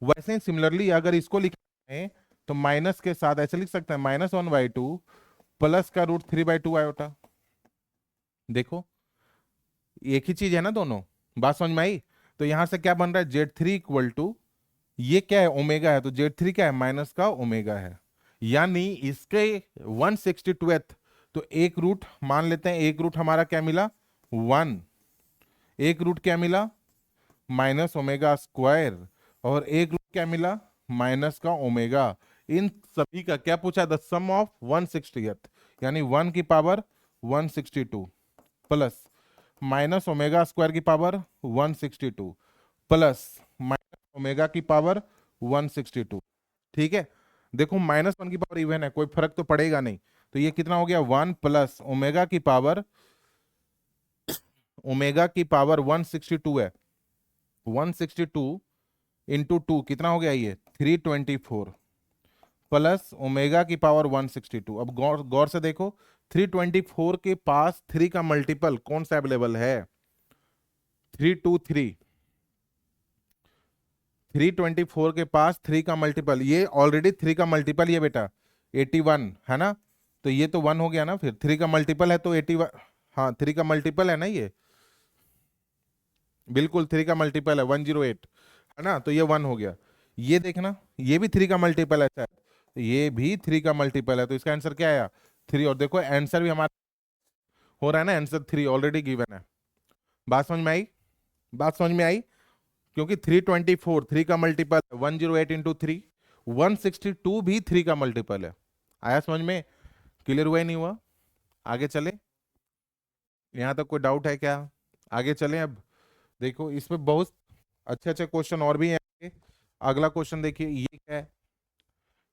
वैसे ही सिमिलरली अगर इसको लिखना है तो माइनस के साथ ऐसे लिख सकते हैं -1/2 प्लस का रूट 3/2 आयोटा। देखो एक ही चीज है ना दोनों, बात समझ में आई। तो यहां से क्या बन रहा है, Z3 इक्वल टू, ये क्या है ओमेगा है, तो Z3 क्या है, माइनस का ओमेगा है, यानी इसके 162th। तो एक रूट मान लेते हैं, एक रूट हमारा क्या मिला 1, एक रूट क्या मिला माइनस ओमेगा स्क्वायर, और एक रूट क्या मिला माइनस का ओमेगा। इन सभी का क्या पूछा, द सम ऑफ 160th, यानी 1 की power 162 plus minus omega square की पावर 162 प्लस माइनस ओमेगा की पावर 162। ठीक है, देखो -1 की पावर इवन है, कोई फर्क तो पड़ेगा नहीं। तो ये कितना हो गया, 1 प्लस ओमेगा की पावर, ओमेगा की पावर 162 है, 162 इंटू 2 कितना हो गया, ये 324 प्लस ओमेगा की पावर 162। अब गौर गौर से देखो, 324 के पास 3 का मल्टीपल कौन सा अवेलेबल है, 323। 324 के पास 3 का मल्टीपल, ये ऑलरेडी 3 का मल्टीपल ये बेटा 81 है ना, तो ये तो 1 हो गया ना, फिर 3 का मल्टीपल है तो 81, हाँ 3 का मल्टीपल है ना, ये बिल्कुल 3 का मल्टीपल है 108 है ना, तो ये 1 हो गया। ये देखना ये भी 3 का मल्टीपल है सर, ये भी 3 का मल्टीपल है, तो इसका आंसर क्या आया 3। और देखो आंसर भी हमारा हो रहा है ना, आंसर 3 ऑलरेडी गिवन है। बात समझ में आई, बात समझ में आई, क्योंकि 324 3 का मल्टीपल 108 इंटू 3, 162 भी 3 का मल्टीपल है। आया समझ में, क्लियर हुआ ही नहीं हुआ, आगे चले। यहाँ तक कोई डाउट है क्या? आगे चलें अब। देखो इसमें बहुत अच्छे अच्छे क्वेश्चन और भी हैं। अगला क्वेश्चन देखिए, ये क्या है?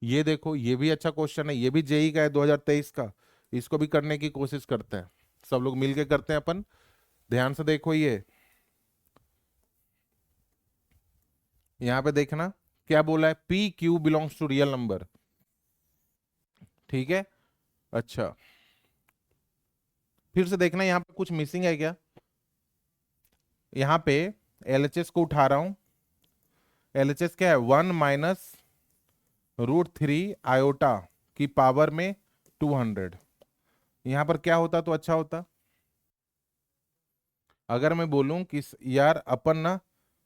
ये देखो, ये भी अच्छा क्वेश्चन है, ये भी जेई का है 2023 का। इसको भी करने की कोशिश करते हैं, सब लोग मिलके करते हैं अपन। ध्यान से देखो, ये यहाँ पे देखना क्या बोला है, p q belongs to real number. ठीक है, अच्छा फिर से देखना यहाँ पे कुछ मिसिंग है क्या। यहाँ पे एलएचएस को उठा रहा हूं। एलएचएस क्या है, 1 - √3 आयोटा की पावर में 200। यहाँ पर क्या होता तो अच्छा होता, अगर मैं बोलूं कि यार अपन ना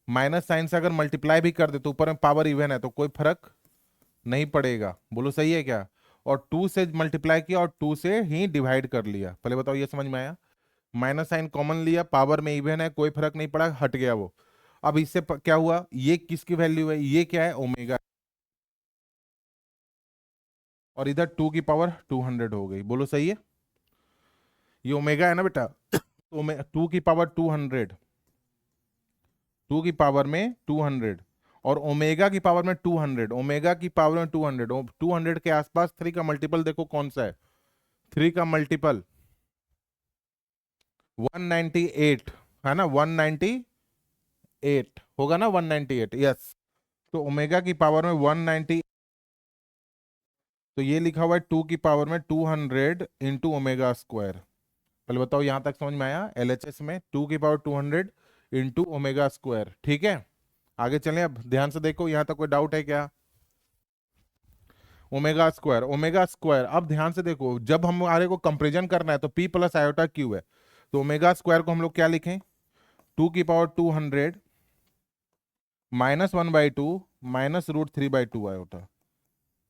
माइनस साइन से अगर मल्टीप्लाई भी कर दे तो ऊपर में पावर इवन है तो कोई फर्क नहीं पड़ेगा। बोलो सही है क्या? और 2 से मल्टीप्लाई किया और 2 से ही डिवाइड कर लिया। पहले बताओ ये समझ में आया? माइनस साइन कॉमन लिया, पावर में इवन है, कोई फर्क नहीं पड़ा, हट गया वो। अब इससे क्या हुआ, ये किसकी वैल्यू है, ये क्या है, ओमेगा। और इधर 2 की पावर 200 हो गई। बोलो सही है? ये ओमेगा है ना बेटा, तो 2 की पावर 200, 2 की पावर में 200, और ओमेगा की पावर में 200, ओमेगा की पावर में 200, 200 के आसपास 3 का मल्टीपल देखो कौन सा है, 3 का मल्टीपल 198 है ना, 198 होगा ना, 198, यस। तो ओमेगा की पावर में 190, तो ये लिखा हुआ है 2 की पावर में 200 इंटू ओमेगा स्क्वायर। पहले बताओ यहां तक समझ में आया? एलएचएस में 2 की पावर 200 इंटू ओमेगा स्क्वायर। ठीक है, आगे चलें। अब ध्यान से देखो, यहां तक कोई डाउट है क्या? Omega square, omega square. अब ध्यान से देखो, जब हमारे को कंपेरिजन करना है तो पी प्लस आयोटा क्यू है, तो ओमेगा स्क्वायर को हम लोग क्या लिखें, 2 की पावर 200 -1/2 -√3/2 आयोटा।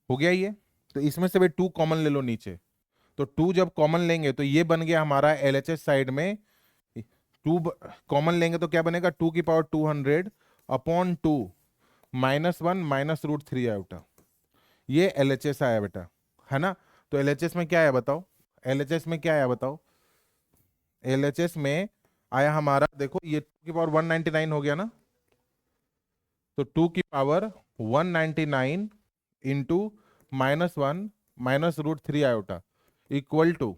हो गया ये? तो इसमें से भी 2 कॉमन ले लो नीचे, तो 2 जब कॉमन लेंगे तो ये बन गया हमारा एलएचएस साइड में। 2 कॉमन लेंगे तो क्या बनेगा, 2 की पावर 200 अपॉन 2 -1 -√3 आयोटा। ये एलएचएस आया बेटा, है ना? तो एलएचएस में क्या आया बताओ, एलएचएस में क्या आया बताओ? एलएचएस में आया हमारा, देखो ये 2 की पावर 199 हो गया ना, तो 2 की power 199 into -1 -√3 iota equal to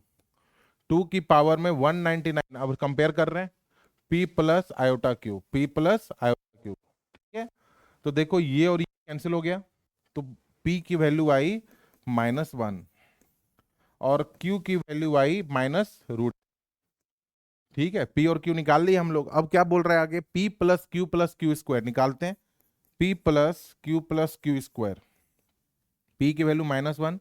2 की पावर में 199। अब कंपेयर कर रहे हैं, P plus iota Q, P plus iota Q. ठीक है, तो देखो ये और ये कैंसिल हो गया, तो पी की वैल्यू आई -1 और क्यू की वैल्यू आई -√। ठीक है, पी और क्यू निकाल लिए हम लोग। अब क्या बोल रहे हैं आगे, पी प्लस क्यू स्क्वायर निकालते हैं। प्लस क्यू स्क्वायर, पी की वैल्यू -1,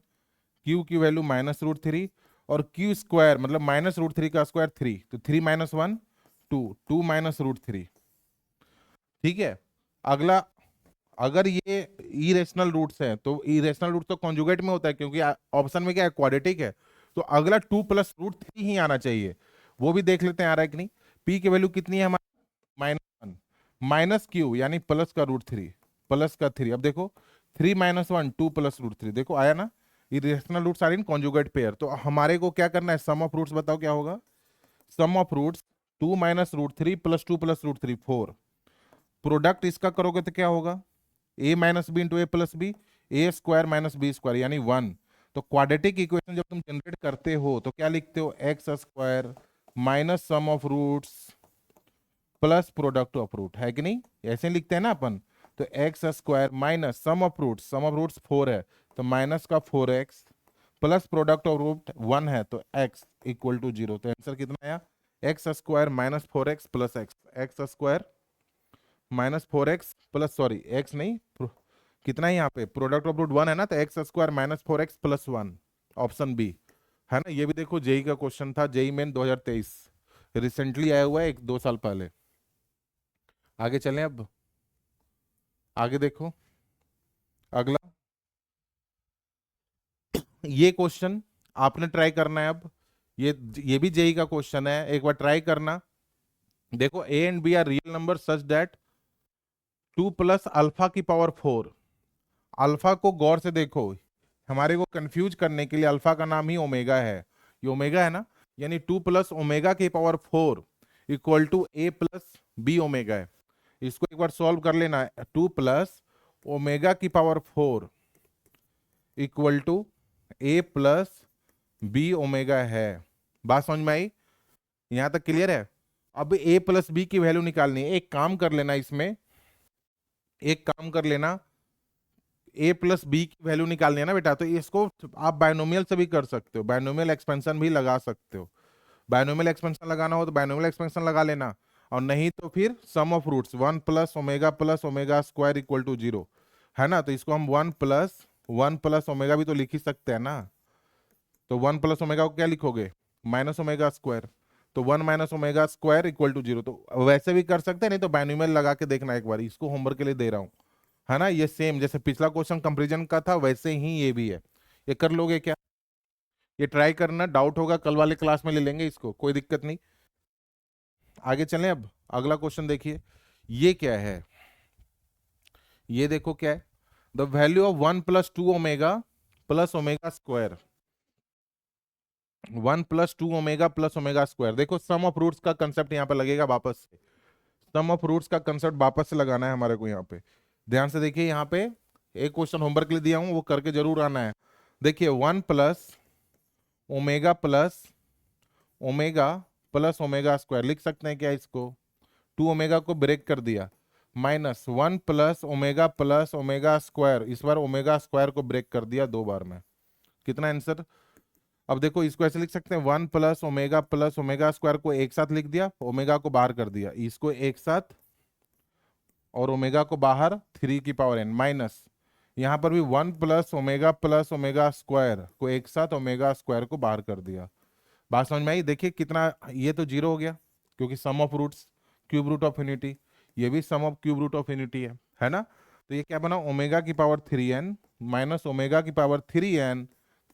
क्यू की वैल्यू -√3, और क्यू स्क्वायर मतलब -√3 का स्क्वायर 3, तो 3 - 1 2, 2 -√3। ठीक है, अगला, अगर ये इरेशनल रूट्स हैं तो इरेशनल रूट तो कॉन्जुगेट में होता है, क्योंकि ऑप्शन में क्या है, क्वाड्रेटिक है। तो अगला 2 + √3 ही आना चाहिए। वो भी देख लेते हैं आ रहा है कि नहीं। पी की वैल्यू कितनी है हमारी, -1, माइनस क्यू यानी प्लस का √3, प्लस का 3। अब देखो 3 - 1 2 + √3, देखो आया ना। Irrational roots are in conjugate pair. तो हमारे को क्या करना है, सम ऑफ रूट्स बताओ क्या होगा। सम ऑफ रूट्स 2 - √3 + 2 + √3 4। प्रोडक्ट इसका करोगे तो क्या होगा, a - b into a plus b, a square -b square यानी 1। तो क्वाड्रेटिक इक्वेशन जब तुम जनरेट करते हो तो क्या लिखते हो, x square minus sum of roots plus product of root, है कि नहीं? ऐसे लिखते हैं ना अपन। तो x square minus sum of roots 4 है तो माइनस का 4x plus product of root 1 है तो x इक्वल टू 0। तो आंसर कितना आया, x square -4x plus x, x square -4x plus, sorry x नहीं, कितना है यहाँ पे, प्रोडक्ट ऑफ रूट 1 है ना, तो x square -4x plus 1, option B, है ना? ये भी देखो जेई का क्वेश्चन था, जेई मेन 2023, रिसेंटली आया हुआ है, 1-2 साल पहले। आगे चलें अब, आगे देखो अगला। ये क्वेश्चन आपने ट्राई करना है अब, ये भी जेई का क्वेश्चन है, एक बार ट्राई करना। देखो a and b are real number such that 2 + alpha की पावर 4। अल्फा को गौर से देखो, हमारे को कंफ्यूज करने के लिए अल्फा का नाम ही ओमेगा है, ये ओमेगा है ना। यानी 2 प्लस ओमेगा की power 4 equal to a plus b omega है। इसको एक बार सॉल्व कर लेना। 2 प्लस ओमेगा की power 4 equal to a plus b omega है। बात समझ में आई? यहां तक क्लियर है? अब ए प्लस बी की वैल्यू निकालनी है। एक काम कर लेना, इसमें एक काम कर लेना, ए प्लस बी की वैल्यू निकालनी है ना बेटा, तो इसको आप बायनोमियल से भी कर सकते हो, बायनोमियल एक्सपेंशन भी लगा सकते हो। बायनोमियल एक्सपेंशन लगाना हो तो बायनोमियल एक्सपेंशन लगा लेना, और नहीं तो फिर sum of roots 1 plus omega square equal to 0 है ना। तो इसको हम 1 प्लस ओमेगा भी तो लिख ही सकते हैं ना। तो 1 प्लस ओमेगा को क्या लिखोगे? Minus omega square. तो 1 minus omega square equal to 0। तो वैसे भी कर सकते हैं, नहीं तो बायनोमियल लगा के देखना एक बार, इसको होमवर्क के लिए दे रहा हूँ, है ना। ये सेम जैसे पिछला क्वेश्चन कंपैरिजन का था वैसे ही ये भी है। ये कर लोगे क्या? ये ट्राई करना, डाउट होगा कल वाले क्लास में ले लेंगे इसको, कोई दिक्कत नहीं। आगे चलें, अब अगला क्वेश्चन देखिए। ये क्या है? ये देखो क्या है, the value of 1 plus omega square, 1 plus omega square. देखो सम ऑफ रूट्स का कंसेप्ट यहाँ पे लगेगा वापस से, सम ऑफ रूट्स का कंसेप्ट वापस से लगाना है हमारे को यहाँ पे। ध्यान से देखिए, यहाँ पे एक क्वेश्चन होमवर्क के लिए दिया हूँ, वो करके जरूर आना है। देखिए 1 ओमेगा प्लस ओमेगा स्क्वायर लिख सकते हैं क्या इसको? 2 ओमेगा को ब्रेक कर दिया, माइनस 1 प्लस ओमेगा स्क्वायर, इस बार ओमेगा स्क्वायर को ब्रेक कर दिया 2 बार में। कितना आंसर? अब देखो इसको ऐसे लिख सकते हैं, 1 प्लस ओमेगा स्क्वायर को एक साथ लिख दिया, ओमेगा को बाहर कर दिया, इसको एक साथ और ओमेगा को बाहर 3 की पावर n, माइनस यहाँ पर भी 1 प्लस ओमेगा स्क्वायर को एक साथ ओमेगा स्क्वायर को बाहर कर दिया। बात समझ में आई? देखिए कितना, ये तो 0 हो गया क्योंकि sum of roots cube root of unity, ये भी sum of cube root of unity है ना। तो ये क्या बना? ओमेगा की पावर 3n माइनस ओमेगा की पावर 3n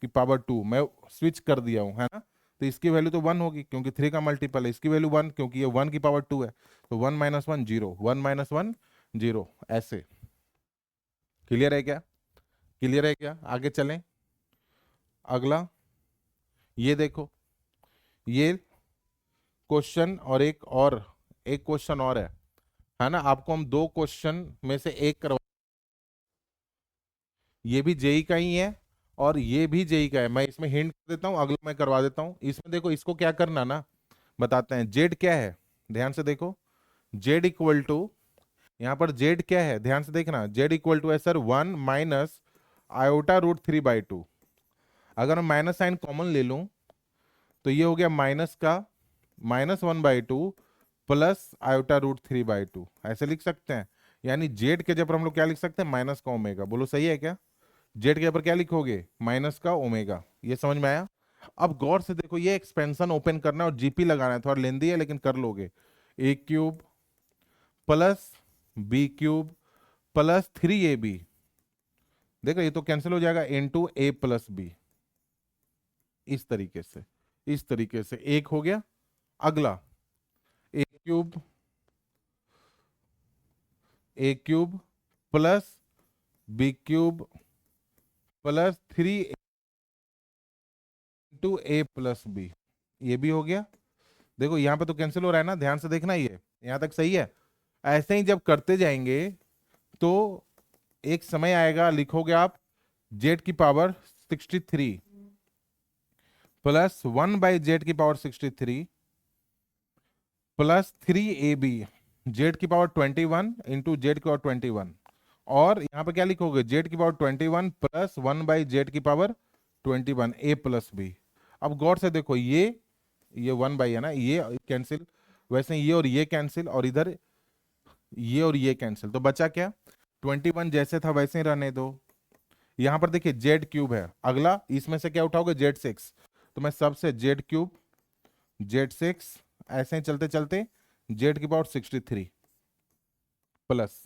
की पावर 2, मैं स्विच कर दिया हूँ, है ना। तो इसकी वैल्यू तो 1 होगी क्योंकि 3 का मल्टीपल है, इसकी वैल्यू 1 क्योंकि ये 1 की पावर 2 है। तो 1 माइनस 1 0, 1 माइनस 1 0, ऐसे। क्लियर है क्या? क्लियर है क्या? आगे चलें, अगला ये देखो, ये क्वेश्चन और एक क्वेश्चन और है ना। आपको हम 2 क्वेश्चन में से एक करवा, ये भी जेई का ही है और ये भी जेई का है। मैं इसमें हिंट देता हूँ, अगला मैं करवा देता हूँ। इसमें देखो, इसको क्या करना ना, बताते हैं। जेड क्या है, ध्यान से देखो। जेड इक्वल टू, यहाँ पर जेड क्या है ध्यान से देखना, जेड इक्वल टू है सर 1 माइनस आयोटा रूट 3/2। अगर मैं माइनस साइन कॉमन ले लूं तो ये हो गया माइनस का -1/2 प्लस आयोटा रूट 3/2, ऐसे लिख सकते हैं। यानी जेड के जब हम लोग क्या लिख सकते हैं? माइनस का ओमेगा। बोलो सही है क्या? जेड के ऊपर क्या लिखोगे? माइनस का ओमेगा। ये समझ में आया? अब गौर से देखो, ये एक्सपेंशन ओपन करना है और जीपी लगाना है, थोड़ा लेंदी है लेकिन कर लोगे। A cube plus B cube plus 3ab, देखो ये तो कैंसिल हो जाएगा, इनटू ए प्लस बी। इस तरीके से, इस तरीके से एक हो गया। अगला A cube plus B cube plus 3 a plus B, ये भी हो गया। देखो यहाँ पे तो कैंसिल हो रहा है ना, ध्यान से देखना, ये यहाँ तक सही है। ऐसे ही जब करते जाएंगे तो एक समय आएगा, लिखोगे आप जेड की पावर 63 प्लस 1/z की पावर 63 प्लस 3ab, जेड की पावर 21 इंटू जेड की पावर 21, और यहाँ पे क्या लिखोगे? जेड की पावर 21 प्लस 1/z की पावर 21 a प्लस बी। अब गौर से देखो, ये 1 है ना, ये कैंसिल, वैसे ये और ये कैंसिल, और इधर ये और ये कैंसिल, तो बचा क्या? 21 जैसे था वैसे ही रहने दो। यहां पर देखिए जेड क्यूब है, अगला इसमें से क्या उठाओगे? Z6, तो मैं सबसे जेड क्यूब Z6, ऐसे ही चलते चलते जेड की पावर 63 प्लस,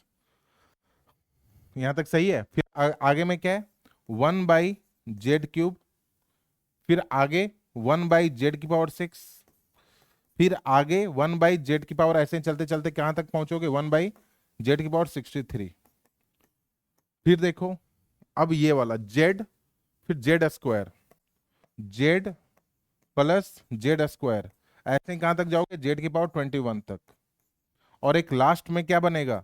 यहां तक सही है। फिर आगे में क्या है? 1/z3, फिर आगे 1/z की पावर 6, फिर आगे 1/z की पावर, ऐसे ही चलते चलते कहां तक पहुंचोगे? 1/z की पावर 63। फिर देखो अब ये वाला z, फिर z square, z plus Z square, ऐसे कहां तक जाओगे, जेड की पावर 21 तक। और एक लास्ट में क्या बनेगा,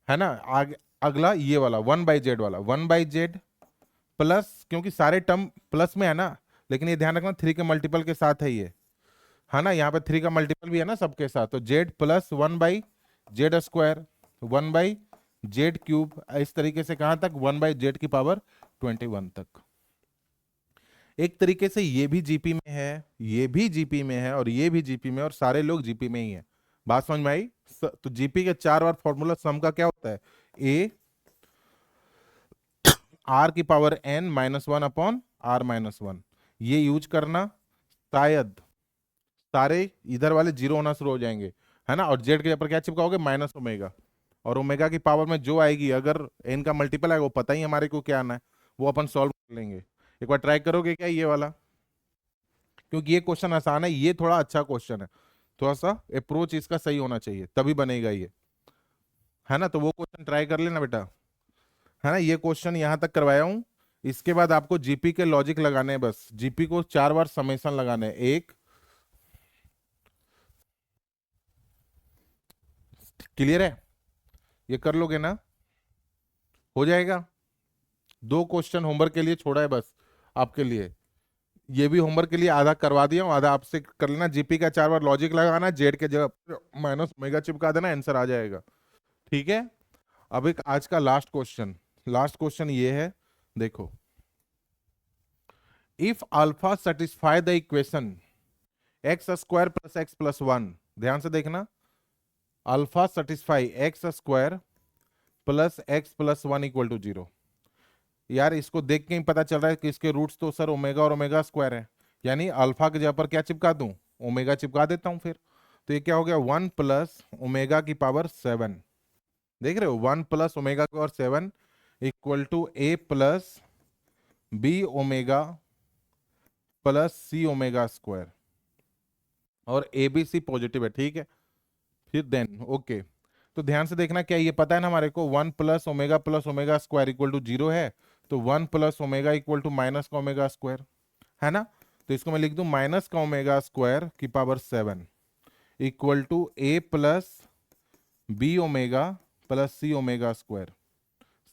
है ना, आगे अगला ये वाला 1/z वाला, 1/z प्लस, क्योंकि सारे टर्म प्लस में है ना, लेकिन ये ध्यान रखना 3 के मल्टीपल के साथ है ये, है ना, यहाँ पे 3 का मल्टीपल भी है ना सबके साथ, तो z plus 1/z square, 1/z cube, इस तरीके से कहां तक, 1/z की पावर 21 तक। एक तरीके से ये भी जीपी में है, ये भी जीपी में है, और ये भी जीपी में है, और सारे लोग जीपी में ही है। बात समझ में आई? तो जीपी के 4 बार फॉर्मूला सम का क्या होता है, ए आर की पावर n -1 अपॉन r -1, ये यूज करना, शायद सारे इधर वाले जीरो होना शुरू हो जाएंगे, है ना, और जेड के ऊपर क्या चिपकाओगे, माइनस ओमेगा, और ओमेगा की पावर में जो आएगी, अगर एन का मल्टीपल आएगा, वो पता ही हमारे को क्या आना है, वो अपन सॉल्व कर लेंगे। एक बार ट्राई करोगे क्या ये वाला, क्योंकि ये क्वेश्चन आसान है, ये थोड़ा अच्छा क्वेश्चन है, थोड़ा सा अप्रोच इसका सही होना चाहिए तभी बनेगा ये, है ना, तो वो क्वेश्चन ट्राई कर लेना बेटा, है ना, ये क्वेश्चन यहां तक करवाया हूं। इसके बाद आपको जीपी के लॉजिक लगाने हैं, बस जीपी को 4 बार समेशन लगाने हैं, एक, क्लियर है, ये कर लोगे ना, हो जाएगा। 2 क्वेश्चन होमवर्क के लिए छोड़ा है बस आपके लिए, ये भी होमवर्क के लिए आधा करवा दिया हूँ, आधा आपसे कर लेना, जीपी का 4 बार लॉजिक लगाना, जेड के जगह माइनस ओमेगा चिपका देना, आंसर आ जाएगा। ठीक है, अब एक आज का लास्ट क्वेश्चन, लास्ट क्वेश्चन ये है, देखो, if alpha satisfy the equation x square plus x plus one, ध्यान से देखना, alpha satisfy x square plus x plus one equal to 0। यार इसको देख के ही पता चल रहा है कि इसके रूट्स तो सर ओमेगा और ओमेगा स्क्वायर है, यानी अल्फा के जगह पर क्या चिपका दूं, ओमेगा चिपका देता हूं फिर, तो ये क्या हो गया, 1 प्लस ओमेगा की पावर 7, देख रहे हो, 1 प्लस ओमेगा की power 7 equal to a plus b omega plus c omega square, और ए बी सी पॉजिटिव है, ठीक है, फिर देन ओके। तो ध्यान से देखना, क्या ये पता है ना हमारे को, 1 plus omega square equal to 0 है, तो 1 plus omega equal to minus का ओमेगा स्क्वायर, है ना, तो इसको मैं लिख दूं माइनस का ओमेगा स्क्वायर की power 7 equal to a plus b omega plus c omega square.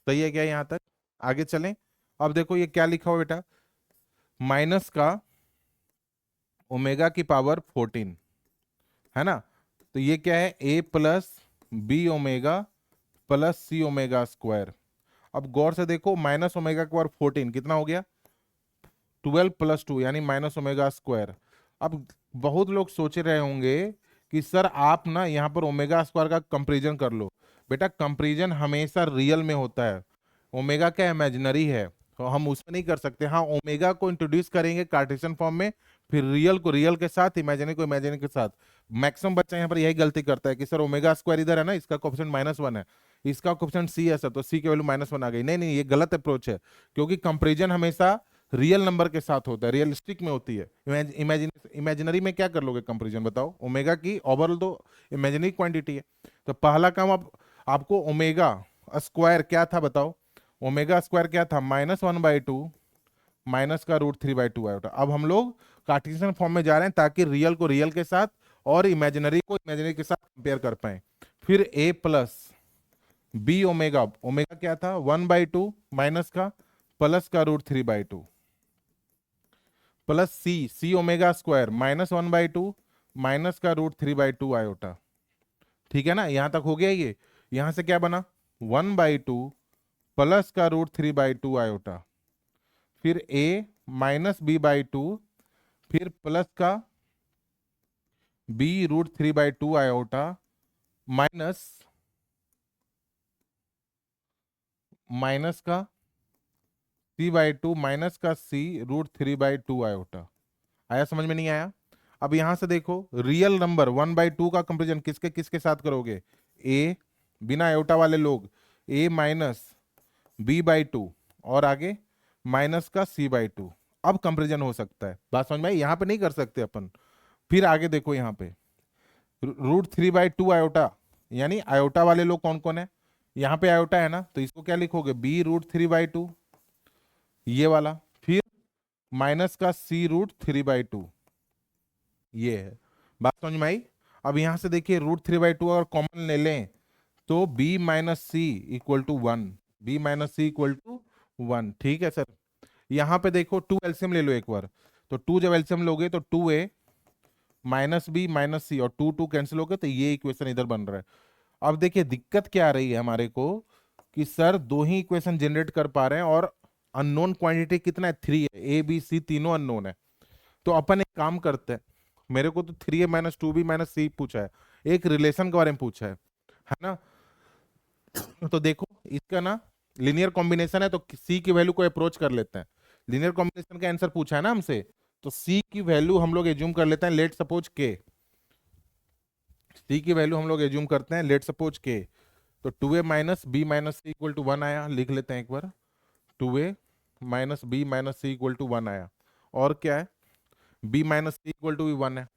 सही है क्या यहाँ तक, आगे चलें। अब देखो ये क्या लिखा हुआ बेटा, माइनस का ओमेगा की पावर 14, है ना, तो ये क्या है, ए plus b omega plus c omega square. अब गौर से देखो, माइनस ओमेगा की पावर 14 कितना हो गया, 12 प्लस 2 यानी माइनस ओमेगा स्क्वायर। अब बहुत लोग सोच रहे होंगे कि सर आप ना यहाँ पर ओमेगा स्क्वायर का कंपैरिजन कर लो, बेटा कंपैरिजन हमेशा रियल में होता है, ओमेगा क्या इमेजिनरी है, तो हम उसमें नहीं कर सकते। हाँ, ओमेगा को इंट्रोड्यूस करेंगे कार्टेशियन फॉर्म में, फिर रियल को रियल के साथ, इमेजिनरी को इमेजिनरी के साथ। मैक्सिमम बच्चा यहाँ पर यही गलती करता है कि सर ओमेगा स्क्वायर इधर है ना, इसका कोएफिशिएंट -1 है, इसका कोएफिशिएंट सी है सर, तो सी की वैल्यू -1 आ गई। नहीं नहीं, ये गलत अप्रोच है, क्योंकि कंपैरिजन हमेशा रियल नंबर के साथ होता है, रियलिस्टिक में होती है। इमेजिनरी में क्या कर लोगे कंपैरिजन, बताओ, ओमेगा की ओवरऑल तो इमेजिनरी क्वांटिटी है। तो पहला काम आप आपको ओमेगा स्क्वायर क्या था बताओ, ओमेगा स्क्वायर क्या था, -1/2 माइनस का √3/2 आयोटा। अब हम लोग कार्टेशियन फॉर्म में जा रहे हैं ताकि रियल को रियल के साथ और इमेजिनरी को इमेजिनरी के साथ कंपेयर कर पाए। फिर ए प्लस बी ओमेगा, ओमेगा क्या था 1/2 माइनस का प्लस का √3/2 प्लस सी, सी ओमेगा स्क्वायर -1/2 माइनस का √3/2 आयोटा। ठीक है ना, यहां तक हो गया ये। यहां से क्या बना 1/2 प्लस का √3/2 आयोटा, फिर a -b/2, फिर प्लस का b √3/2 आयोटा माइनस माइनस का c/2 माइनस का c √3/2 आयोटा। आया समझ में नहीं आया? अब यहां से देखो, रियल नंबर 1/2 का कंपेरिजन किसके किसके साथ करोगे, a बिना आयोटा वाले लोग a माइनस b/2 और आगे माइनस का c/2, अब कंपेरिजन हो सकता है। बात समझ में आई? यहां पे नहीं कर सकते अपन। फिर आगे देखो, यहाँ पे √3/2 आयोटा, यानी आयोटा वाले लोग कौन कौन है, यहाँ पे आयोटा है ना, तो इसको क्या लिखोगे b √3/2 ये वाला, फिर माइनस का c √3/2, ये है। बात समझ में आई? अब यहां से देखिए √3/2 अगर कॉमन ले लें तो b minus c equal to 1, b minus c equal to 1। ठीक है सर। यहाँ पे देखो 2 एलसीएम ले लो एक बार, तो 2 जब एलसीएम लोगे तो 2a माइनस बी माइनस सी और 2 2 कैंसिल हो गए, तो ये इक्वेशन इधर बन रहा है। अब देखिए दिक्कत क्या आ रही है हमारे को कि सर दो ही इक्वेशन जनरेट कर पा रहे हैं और अननोन क्वांटिटी कितना है, 3 है, ए बी सी तीनों अननोन है। तो अपन एक काम करते हैं, मेरे को तो 3a माइनस 2b माइनस सी पूछा है, एक रिलेशन के बारे में पूछा है ना? तो देखो इसका ना लीनियर कॉम्बिनेशन है, तो सी की वैल्यू को अप्रोच कर लेते हैं। लीनियर कॉम्बिनेशन का आंसर पूछा है ना हमसे, तो सी की वैल्यू हम लोग एज्यूम कर लेते हैं, लेट सपोज के। सी की वैल्यू हम लोग एज्यूम करते हैं, लेट सपोज के। तो 2a minus b minus c equal to 1 आया, लिख लेते हैं एक बार। 2a minus b minus c equal to 1 आया। और क्या है, b minus c equal to भी 1 है,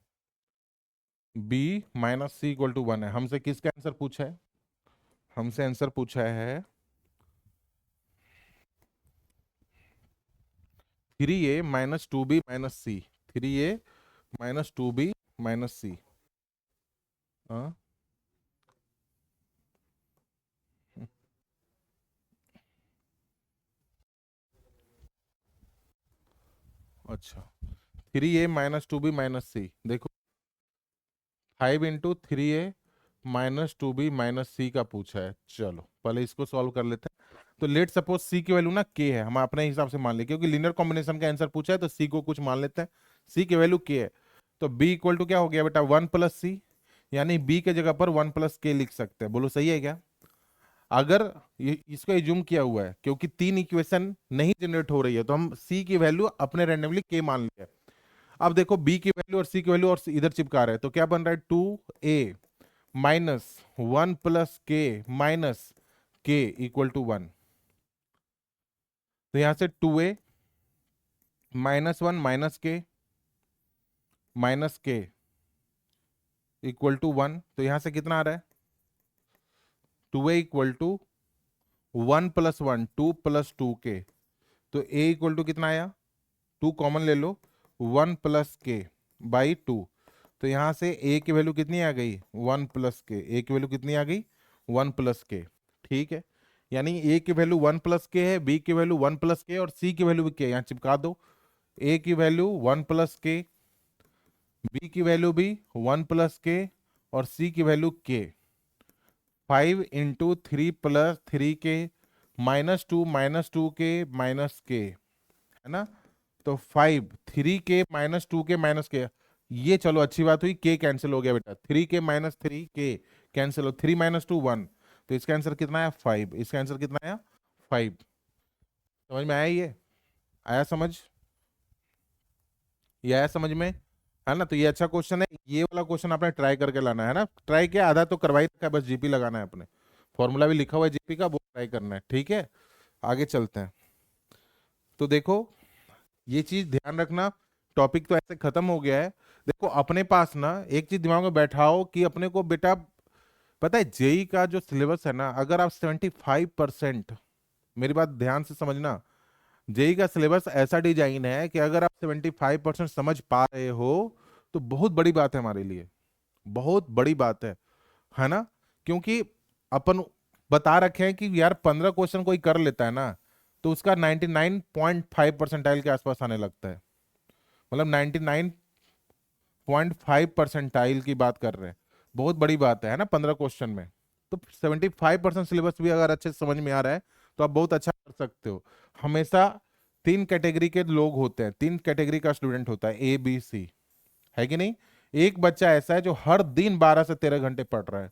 b minus c equal to 1 है। हमसे किसका आंसर पूछा है? हमसे आंसर पूछा है 3a माइनस 2b माइनस सी, 3a माइनस 2b माइनस सी। हाँ, अच्छा, 3a माइनस 2b माइनस सी। देखो 5 × 3a माइनस 2b माइनस सी का पूछा है। चलो पहले इसको सॉल्व कर लेते हैं। तो लेट सपोज सी की वैल्यू ना के है, हम अपने हिसाब से मान ले, क्योंकि लीनियर कॉम्बिनेशन का आंसर पूछा है तो सी को कुछ मान लेते हैं। सी की वैल्यू के है, तो बी इक्वल टू क्या हो गया बेटा, 1 प्लस सी, यानी बी के जगह पर 1 प्लस के लिख सकते हैं। बोलो सही है क्या? अगर ये इसको एज्यूम किया हुआ है, क्योंकि तीन इक्वेशन नहीं जनरेट हो रही है, तो हम सी की वैल्यू अपने रैंडमली के मान लिया। अब देखो बी की वैल्यू और सी की वैल्यू और इधर चिपका रहे हैं, तो क्या बन रहा है, 2a माइनस 1 प्लस के माइनस के इक्वल टू 1। तो यहां से 2a माइनस 1 माइनस के इक्वल टू 1, तो यहां से कितना आ रहा है, 2a इक्वल टू 1 + 1, 2 + 2 के। तो a इक्वल टू कितना आया, 2 कॉमन ले लो, 1 + k/2। तो यहां से a की वैल्यू कितनी आ गई, 1 + k। a की वैल्यू कितनी आ गई, 1 + k। ठीक है, यानी a की वैल्यू 1 + k है, b की वैल्यू 1 + k और c की वैल्यू भी k। यहाँ चिपका दो, a की वैल्यू 1 + k, b की वैल्यू भी 1 + k और c की वैल्यू k। 5 × 3 + 3k -2 -2k है ना? तो 5 3k -2k -k, ये चलो अच्छी बात हुई, k कैंसिल हो गया बेटा, 3k -3k कैंसिल हो, 3 - 2 1। तो इसका आंसर कितना आया, 5। इसका आंसर कितना आया, 5। समझ में आया? ये आया समझ? ये आया समझ में, है ना? तो ये अच्छा क्वेश्चन है, ये वाला क्वेश्चन आपने ट्राई करके लाना है ना। ट्राई किया आधा तो करवाई रखा है, बस जीपी लगाना है अपने। फॉर्मूला भी लिखा हुआ है जीपी का, वो ट्राई करना है। ठीक है, आगे चलते हैं। तो देखो ये चीज ध्यान रखना, टॉपिक तो ऐसे खत्म हो गया है। देखो अपने पास ना एक चीज दिमाग में बैठाओ कि अपने को बेटा पता है, जेई का जो सिलेबस है ना, अगर आप 75%, मेरी बात ध्यान से समझना, जेई का सिलेबस ऐसा डिजाइन है कि अगर आप 75% समझ पा रहे हो तो बहुत बड़ी बात है हमारे लिए, बहुत बड़ी बात है ना? क्योंकि अपन बता रखे हैं कि यार 15 क्वेश्चन कोई कर लेता है ना, तो उसका 99.5 परसेंटाइल के आसपास आने लगता है। मतलब 99.5 परसेंटाइल की बात कर रहे हैं, बहुत बड़ी बात है ना 15 क्वेश्चन में। तो 75% सिलेबस भी अगर अच्छे से समझ में आ रहा है तो आप बहुत अच्छा कर सकते हो। हमेशा 3 कैटेगरी के लोग होते हैं, 3 कैटेगरी का स्टूडेंट होता है, ए बी सी, है कि नहीं? एक बच्चा ऐसा है जो हर दिन 12 से 13 घंटे पढ़ रहा है,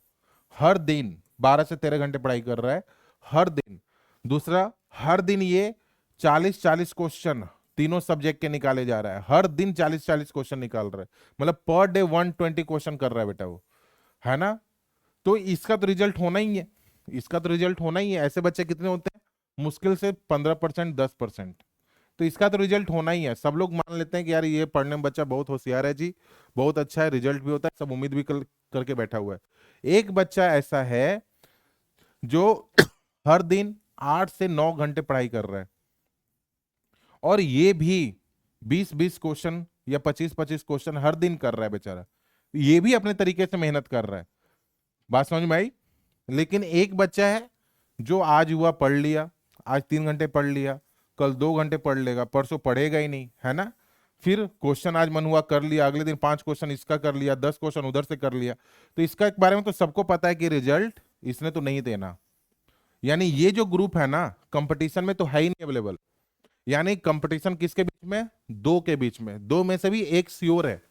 हर दिन 12 से 13 घंटे पढ़ाई कर रहा है, हर दिन। दूसरा, हर दिन ये 40-40 क्वेश्चन तीनों सब्जेक्ट के निकाले जा रहा है, हर दिन 40-40 क्वेश्चन निकाल रहा है, मतलब पर डे 120 क्वेश्चन कर रहा है बेटा वो, है ना? तो इसका तो रिजल्ट होना ही है, इसका तो रिजल्ट होना ही है। ऐसे बच्चे कितने होते हैं, मुश्किल से 15% 10%। तो इसका तो रिजल्ट होना ही है। सब लोग मान लेते हैं कि यार ये पढ़ने में बच्चा बहुत होशियार है जी, बहुत अच्छा है, रिजल्ट भी होता है, सब उम्मीद भी करके बैठा हुआ है। एक बच्चा ऐसा है जो हर दिन 8 से 9 घंटे पढ़ाई कर रहा है, और ये भी 20-20 क्वेश्चन या 25-25 क्वेश्चन हर दिन कर रहा है बेचारा, ये भी अपने तरीके से मेहनत कर रहा है। बात समझ में आई? लेकिन एक बच्चा है जो आज हुआ पढ़ लिया, आज 3 घंटे पढ़ लिया, कल 2 घंटे पढ़ लेगा, परसों पढ़ेगा ही नहीं, है ना। फिर क्वेश्चन आज मन हुआ कर लिया, अगले दिन 5 क्वेश्चन इसका कर लिया, 10 क्वेश्चन उधर से कर लिया। तो इसका एक बारे में तो सबको पता है कि रिजल्ट इसने तो नहीं देना। यानी ये जो ग्रुप है ना, कंपटीशन में तो है ही नहीं अवेलेबल। यानी कंपटीशन किसके बीच में? दो के बीच में, दो में से भी एक श्योर है।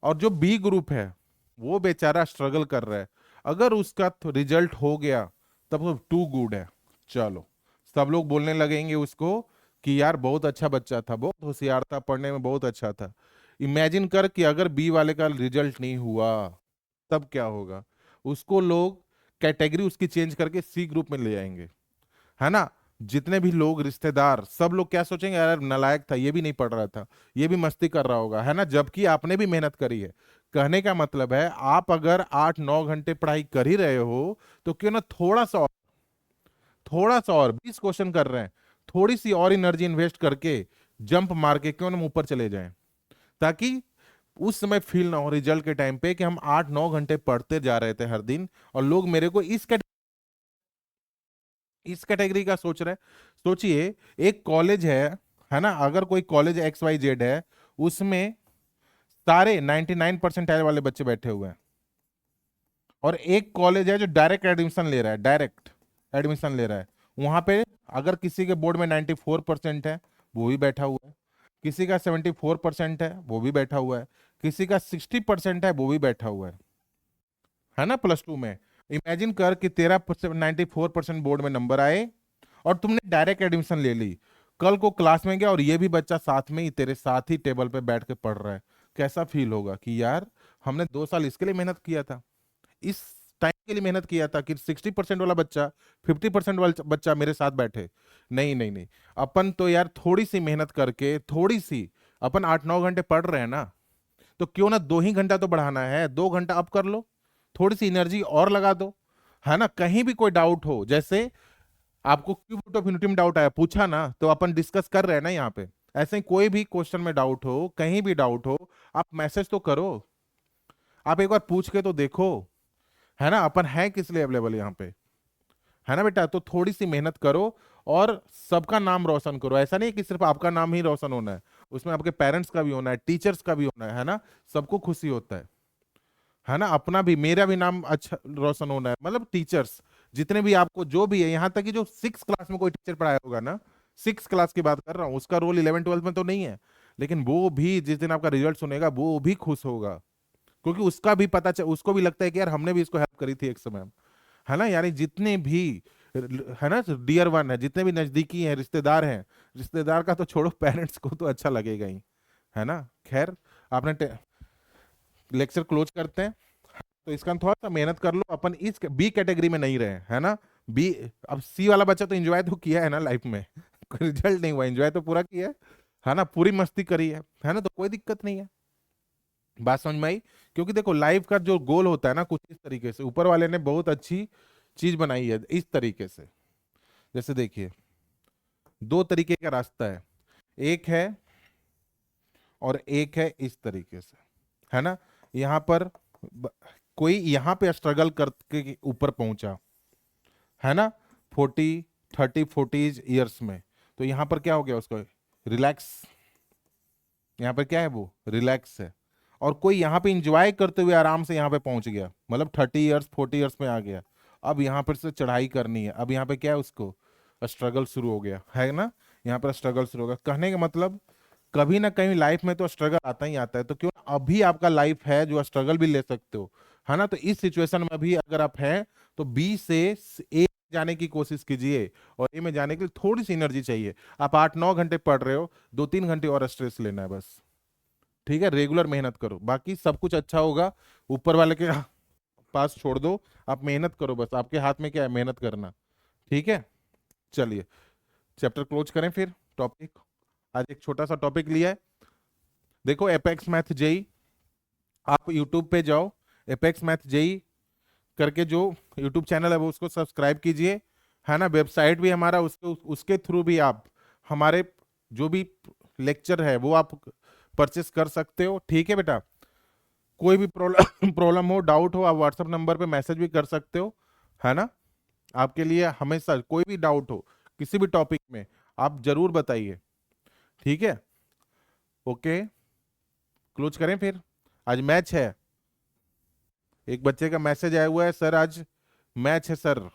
और जो बी ग्रुप है वो बेचारा स्ट्रगल कर रहा है। अगर उसका रिजल्ट हो गया तब तो टू गुड है। चलो, सब लोग बोलने लगेंगे उसको कि यार बहुत अच्छा बच्चा था, बहुत होशियार था, पढ़ने में बहुत अच्छा था। इमेजिन कर कि अगर बी वाले का रिजल्ट नहीं हुआ तब क्या होगा। उसको लोग कैटेगरी उसकी चेंज करके सी ग्रुप में ले आएंगे, है ना। जितने भी लोग, रिश्तेदार, सब लोग क्या सोचेंगे, यार नालायक था, ये भी नहीं पढ़ रहा था, ये भी मस्ती कर रहा होगा, है ना। जबकि आपने भी मेहनत करी है। कहने का मतलब है, आप अगर 8-9 घंटे पढ़ाई कर ही रहे हो तो क्यों ना थोड़ा सा और 20 क्वेश्चन कर रहे हैं, थोड़ी सी और एनर्जी इन्वेस्ट करके जंप मार के क्यों ना ऊपर चले जाएं, ताकि उस समय फील ना हो रिजल्ट के टाइम पे कि हम 8-9 घंटे पढ़ते जा रहे थे हर दिन और लोग मेरे को इस कैटेगरी का सोच रहे हैं। सोचिए, एक कॉलेज है ना, अगर कोई कॉलेज XYZ है, उसमें सारे 99% वाले बच्चे बैठे हुए हैं, और एक कॉलेज है जो डायरेक्ट एडमिशन ले रहा है, डायरेक्ट एडमिशन ले रहा है। वहां पे अगर किसी के बोर्ड में 94% है, वो भी बैठा हुआ है। किसी का 74% है, वो भी बैठा हुआ है। किसी का 60% है, वो भी बैठा हुआ है ना, +2 में। इमेजिन कर कि तेरा 94% बोर्ड में नंबर आए और तुमने डायरेक्ट एडमिशन ले ली। कल को क्लास में गया और ये भी बच्चा साथ में ही तेरे साथ ही टेबल पे बैठ के पढ़ रहा है, कैसा फील होगा कि यार हमने 2 साल इसके लिए मेहनत किया था, इस टाइम के लिए मेहनत किया था कि 60% वाला बच्चा, 50% वाला बच्चा मेरे साथ बैठे। नहीं नहीं नहीं, अपन तो यार थोड़ी सी मेहनत करके, थोड़ी सी, अपन 8-9 घंटे पढ़ रहे हैं ना, तो क्यों ना 2 ही घंटा तो बढ़ाना है, 2 घंटा अप कर लो, थोड़ी सी एनर्जी और लगा दो, है ना। कहीं भी कोई डाउट हो, जैसे आपको क्यूब रूट ऑफ यूनिटी में डाउट आया, पूछा ना, तो अपन डिस्कस कर रहे हैं ना यहाँ पे। ऐसे ही कोई भी क्वेश्चन में डाउट हो, कहीं भी डाउट हो, आप मैसेज तो करो, आप एक बार पूछ के तो देखो, है ना। अपन है किस लिए अवेलेबल यहाँ पे, है ना बेटा। तो थोड़ी सी मेहनत करो और सबका नाम रोशन करो। ऐसा नहीं कि सिर्फ आपका नाम ही रोशन होना है, उसमें आपके पेरेंट्स का भी होना है, टीचर्स का भी होना है ना। सबको खुशी होता है ना। अपना भी, मेरा भी नाम अच्छा रोशन होना है, मतलब टीचर्स जितने भी, आपको जो भी है, यहाँ तक कि जो 6 क्लास में कोई टीचर पढ़ाया होगा ना, 6 क्लास की बात कर रहा हूँ, उसका रोल 11-12 में तो नहीं है, लेकिन वो भी जिस दिन आपका रिजल्ट सुनेगा वो भी खुश होगा, क्योंकि उसका भी उसको भी लगता है कि यार हमने भी इसको हेल्प करी थी एक समय, है ना। यानी जितने भी, है ना, डियर वन है, जितने भी नजदीकी हैं, रिश्तेदार हैं, रिश्तेदार का तो छोड़ो, पेरेंट्स को तो अच्छा लगेगा ही, है ना। खैर, आपने लेक्चर क्लोज करते हैं। तो इसका थोड़ा सा मेहनत कर लो, अपन इस बी कैटेगरी में नहीं रहे, है ना। बी, अब सी वाला बच्चा तो एंजॉय तो किया है ना लाइफ में, कोई रिजल्ट नहीं हुआ, एंजॉय तो पूरा किया है ना, पूरी मस्ती करी है ना, तो कोई दिक्कत नहीं है। बात समझ में आई? क्योंकि देखो, लाइफ का जो गोल होता है ना, कुछ इस तरीके से ऊपर वाले ने बहुत अच्छी चीज बनाई है इस तरीके से। जैसे देखिए, दो तरीके का रास्ता है, एक है और एक है इस तरीके से, है ना। यहाँ पर ब- कोई यहाँ पे स्ट्रगल करके ऊपर पहुंचा, है ना, 40-30-40 ईयर्स में, तो यहाँ पर क्या हो गया उसको, रिलैक्स। यहाँ पर क्या है, वो रिलैक्स है। और कोई यहाँ पे इंजॉय करते हुए आराम से यहाँ पे पहुंच गया, मतलब 30 ईयर्स 40 ईयर्स में आ गया। अब यहाँ पर से चढ़ाई करनी है, अब यहाँ पे क्या है, उसको स्ट्रगल शुरू हो गया, है ना। यहाँ पर स्ट्रगल शुरू हो गया, कहने का मतलब कभी ना कहीं लाइफ में तो स्ट्रगल आता ही आता है। तो क्यों ना अभी आपका लाइफ है जो स्ट्रगल भी ले सकते हो, है ना। तो इस सिचुएशन में अभी अगर आप हैं तो बी से ए जाने की कोशिश कीजिए, और ए में जाने के लिए थोड़ी सी एनर्जी चाहिए। आप 8-9 घंटे पढ़ रहे हो, 2-3 घंटे और स्ट्रेस लेना है बस, ठीक है। रेगुलर मेहनत करो, बाकी सब कुछ अच्छा होगा। ऊपर वाले के पास छोड़ दो, आप मेहनत करो, बस आपके हाथ में क्या है, मेहनत करना, ठीक है। चलिए, चैप्टर क्लोज करें फिर। टॉपिक, आज एक छोटा सा टॉपिक लिया है। देखो, एपेक्स मैथ जेई, आप यूट्यूब पे जाओ, एपेक्स मैथ जेई करके जो यूट्यूब चैनल है वो उसको सब्सक्राइब कीजिए, है ना। वेबसाइट भी हमारा, उसके थ्रू भी आप हमारे जो भी लेक्चर है वो आप परचेस कर सकते हो। ठीक है बेटा, कोई भी प्रॉब्लम प्रॉब्लम हो, डाउट हो, आप व्हाट्सएप नंबर पे मैसेज भी कर सकते हो, है ना। आपके लिए हमेशा कोई भी डाउट हो किसी भी टॉपिक में आप जरूर बताइए। ठीक है, ओके, क्लोज करें फिर। आज मैच है, एक बच्चे का मैसेज आया हुआ है, सर आज मैच है सर।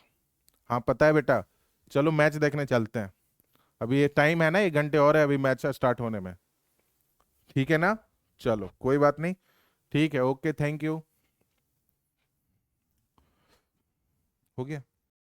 हाँ पता है बेटा, चलो मैच देखने चलते हैं। अभी ये टाइम है ना, 1 घंटे और है अभी मैच स्टार्ट होने में। ठीक है ना, चलो कोई बात नहीं। ठीक है, ओके, थैंक यू। हो गया।